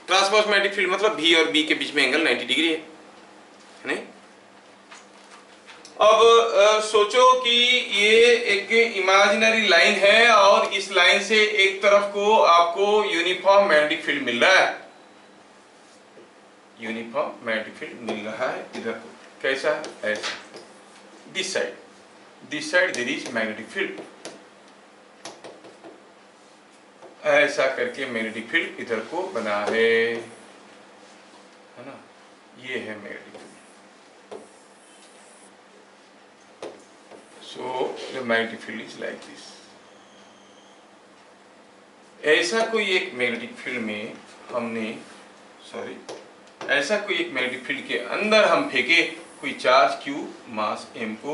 ट्रांसवर्स मैग्नेटिक फील्ड मतलब V और B के बीच में एंगल 90 डिग्री है नहीं? अब सोचो कि ये एक इमेजिनरी लाइन है और इस लाइन से एक तरफ को आपको यूनिफॉर्म मैग्नेटिक फील्ड मिल रहा है, यूनिफॉर्म मैग्नेटिक फील्ड मिल रहा है इधर को। कैसा? ऐसा। This side there is magnetic field, ऐसा करके मैग्नेटिक फील्ड इधर को बना है ना? ये है magnetic field. So the magnetic field is like this. ऐसा कोई एक मैग्नेटिक फील्ड में हमने ऐसा कोई एक मैग्नेटिक फील्ड के अंदर हम फेंके कोई चार्ज Q मास M को,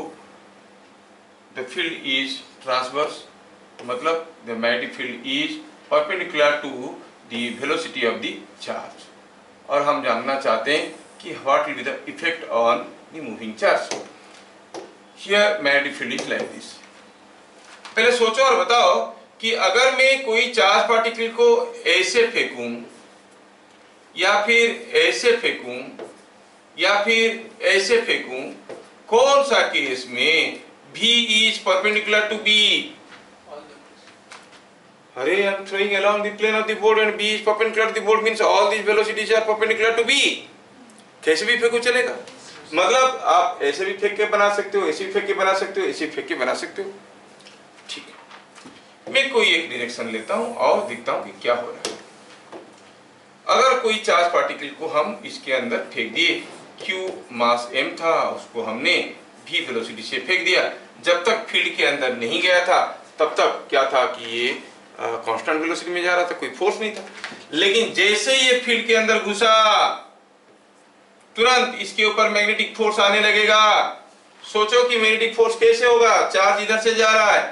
the field is transverse, मतलब the magnetic field is perpendicular to the velocity of the charge, और हम जानना चाहते हैं कि what will be the effect on the moving charge. Here magnetic field is like this. पहले सोचो और बताओ कि अगर मैं कोई चार्ज पार्टिकल को ऐसे फेंकूं या फिर ऐसे फेंकूं या फिर ऐसे फेंकूं, कौन सा केस में V is perpendicular to B? अरे I am throwing along the plane of the board and B is perpendicular to the board means all these velocities are perpendicular to B. कैसे भी फेंको चलेगा, मतलब आप ऐसे भी फेंक के बना सकते हो, ऐसे भी फेंक के बना सकते हो, ऐसे भी फेंक के बना सकते हो। ठीक है, मैं कोई एक डायरेक्शन लेता हूं और देखता हूं कि क्या हो रहा है। अगर कोई चार्ज पार्टिकल को हम इसके अंदर फेंक दिए, Q मास m था, उसको हमने V वेलोसिटी से फेंक दिया, जब तक फील्ड के अंदर नहीं गया था तब तक क्या था कि ये कांस्टेंट वेलोसिटी में जा रहा था, कोई फोर्स नहीं था। लेकिन जैसे ये फील्ड के अंदर घुसा, तुरंत इसके ऊपर मैग्नेटिक फोर्स आने लगेगा। सोचो कि मैग्नेटिक फोर्स कैसे होगा, चार्ज इधर से जा रहा है,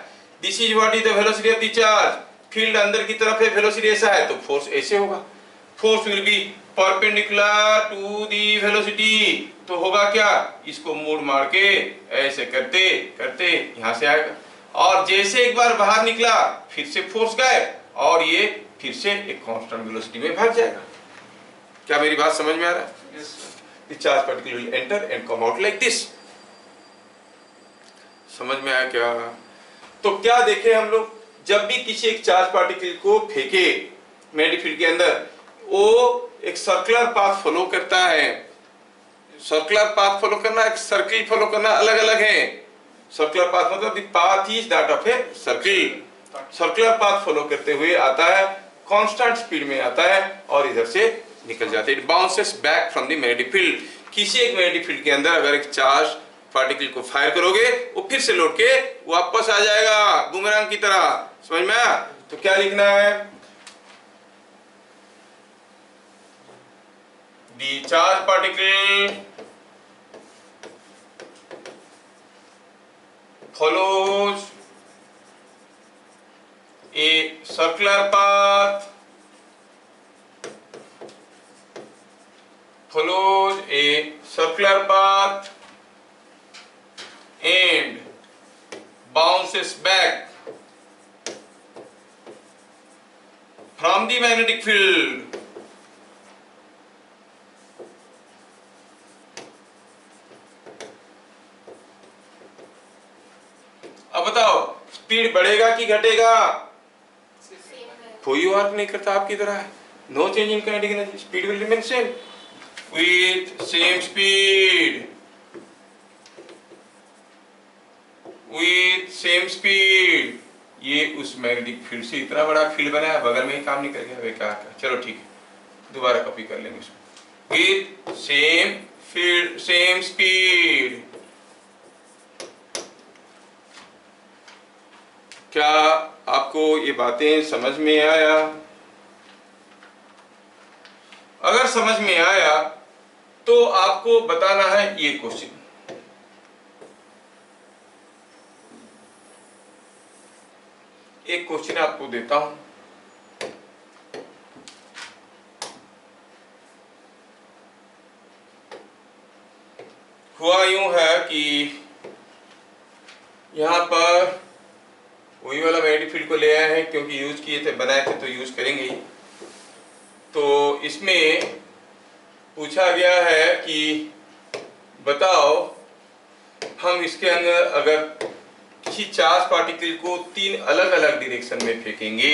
this is what is the velocity of the charge, field अंदर की तरफ है, वेलोसिटी ऐसा है, तो फोर्स ऐसे होगा, force will be perpendicular to the velocity. तो होगा क्या, इसको मोड़ मार के ऐसे करते करते यहां से आएगा, और जैसे एक बार बाहर निकला फिर से फोर्स गायब और ये फिर से एक कांस्टेंट वेलोसिटी में भाग जाएगा। क्या मेरी बात समझ में आ रहा है?
Yes, sir.
The charge particle will enter and come out like this. समझ में आया क्या? तो क्या देखे हम लोग, जब भी किसी एक चार्ज पार्टिकल को फेंके मैग्नेटिक फील्ड के अंदर, वो एक सर्कुलर पाथ फॉलो करता है। सर्कुलर पाथ फॉलो करना, एक सर्किल फॉलो करना अलग अलग है। सर्कुलर पाथ मतलब the path is that of a circle. Circular path follow करते हुए आता है, कांस्टेंट स्पीड में आता है और इधर से निकल जाते हैं। It bounces back from the magnetic field. किसी एक मैग्नेटिक फील्ड के अंदर अगर एक चार्ज पार्टिकल को फायर करोगे, वो फिर से लौट के वापस आ जाएगा बूमरैंग की तरह। समझ में आया? तो क्या लिखना है, the charge particle follows a circular path, follows a circular path and bounces back from the magnetic field. अब बताओ, स्पीड बढ़ेगा कि घटेगा? कोई वर्क नहीं करता आपकी तरह है, no change in kinetic energy, speed will remain same with same speed, with same speed. ये उस मैग्नेटिक फील्ड से इतना बड़ा फील्ड बना है, बगल में ही काम नहीं कर गया, बेकार का। चलो ठीक है, दोबारा कॉपी कर लेंगे इसको। With same field, same speed. क्या आपको ये बातें समझ में आया? अगर समझ में आया तो आपको बताना है ये क्वेश्चन। एक क्वेश्चन आपको देता हूं, हुआ यूं है कि यहां पर वही वाला मैग्नेटिक फील्ड को ले आए हैं, क्योंकि यूज किए थे, बनाए थे तो यूज करेंगे ही। तो इसमें पूछा गया है कि बताओ, हम इसके अंदर अगर किसी चार्ज पार्टिकल को तीन अलग अलग डायरेक्शन में फेंकेंगे,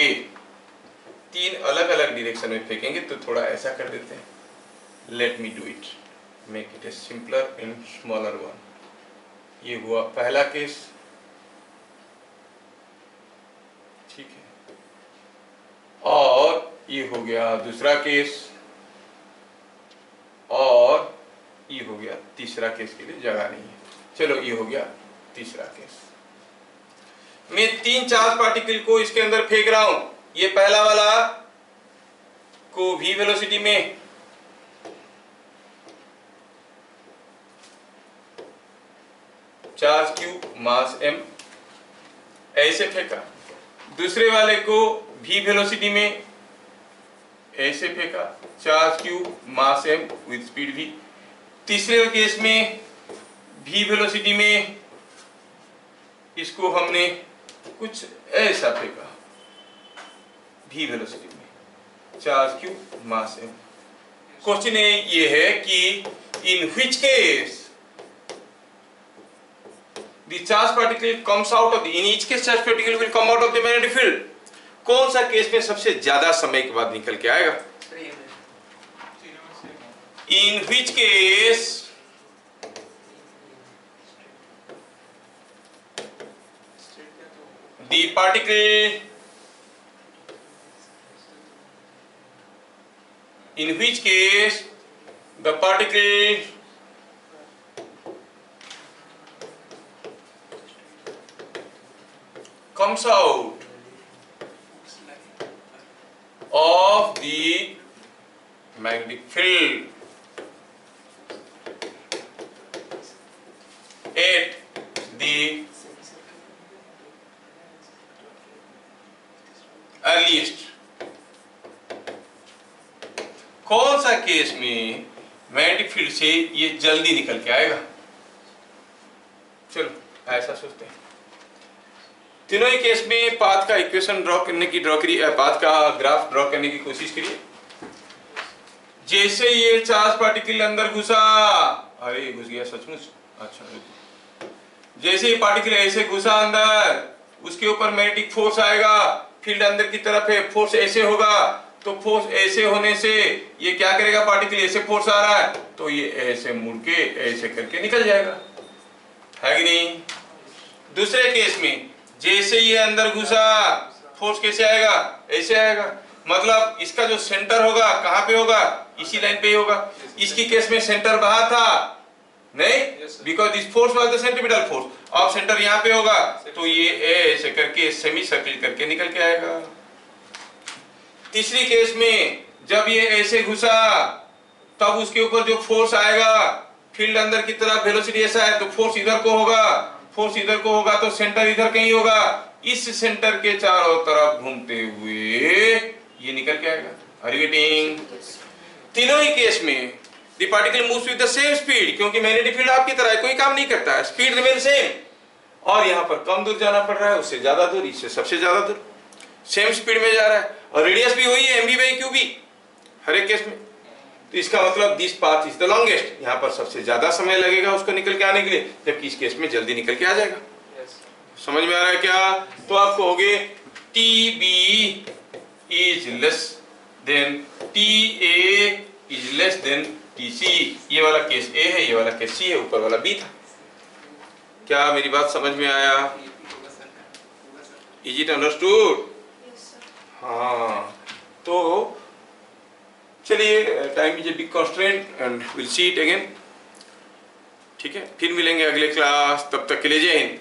तीन अलग अलग डायरेक्शन में फेंकेंगे, तो थोड़ा ऐसा कर देते हैं। Let me do it, make it A simpler in smaller one. ये हुआ पहला केस, ठीक है, और ये हो गया दूसरा केस, और ये हो गया तीसरा केस के लिए जगह नहीं है। चलो ये हो गया तीसरा केस। मैं तीन चार्ज पार्टिकल को इसके अंदर फेंक रहा हूं। ये पहला वाला को v वेलोसिटी में, चार्ज q मास m ऐसे फेंका। दूसरे वाले को v वेलोसिटी में ऐसे फेंका, charge q mass m with speed v। तीसरे केस में v वेलोसिटी में इसको हमने कुछ ऐसा फेंका v वेलोसिटी में, चार्ज q मास m। क्वेश्चन ये है कि in which case the charge particle comes out of the, in each case charge particle will come out of the magnetic field. कौन सा केस में सबसे ज्यादा समय के बाद निकल के आएगा? In which case the particle, in which case the particle comes out of the magnetic field at the earliest. कौन सा केस में मैग्नेटिक फील्ड से ये जल्दी निकल के आएगा? चलो ऐसा सोचते हैं। तीनों ही केस में पाथ का इक्वेशन पाथ का ग्राफ ड्रॉ करने की कोशिश करिए। जैसे ये चार्ज पार्टिकल अंदर घुसा, अरे घुस गया सचमुच, अच्छा। जैसे ये पार्टिकल ऐसे घुसा अंदर, उसके ऊपर मैग्नेटिक फोर्स आएगा, फील्ड अंदर की तरफ है, फोर्स ऐसे होगा, तो फोर्स ऐसे होने से ये क्या करेगा, पार्टिकल ऐसे फोर्स आ रहा है तो ये ऐसे मुड़ के ऐसे करके निकल जाएगा, है कि नहीं? दूसरे केस में जैसे ये अंदर घुसा, फोर्स कैसे आएगा, ऐसे आएगा, मतलब इसका जो सेंटर होगा कहाँ पे होगा, इसी लाइन पे ही होगा। इसकी केस में सेंटर बाहर था नहीं, because this force was the centripetal force. अब सेंटर यहाँ पे होगा तो ये ऐसे करके सेमी सर्किल करके निकल के आएगा। तीसरी केस में जब ये ऐसे घुसा तब उसके ऊपर जो फोर्स आएगा, फील्ड अंदर की तरफ, वेलोसिटी ऐसा है तो फोर्स इधर को होगा, फोर्स इधर को होगा तो सेंटर इधर कहीं होगा, इस सेंटर के चारों तरफ घूमते हुए ये निकल के आएगा। Are you getting? तीनों ही केस में the particle moves with the same speed, क्योंकि मैग्नेटिक फील्ड आपकी तरह है, कोई काम नहीं करता है, स्पीड रिमेन सेम। और यहाँ पर कम दूर जाना पड़ रहा है, उससे ज्यादा दूर, इससे सबसे ज्यादा दूर, सेम स्पीड में जा रहा है, और रेडियस भी वही है, mv/qb हर एक केस में। तो इसका मतलब this path is the longest, यहाँ पर सबसे ज्यादा समय लगेगा उसको निकल के आने के लिए, जबकि इस केस में जल्दी निकल के आ जाएगा। समझ में आ रहा है क्या? तो आप कहोगे TB is less than TA is less than TC। ये वाला केस A है, ये वाला केस C है, ऊपर वाला B था। क्या मेरी बात समझ में आया? Is it understood? हाँ, तो चलिए, time is a big constraint and will see it again. ठीक है, फिर मिलेंगे अगले क्लास, तब तक के लिए जय हिंद।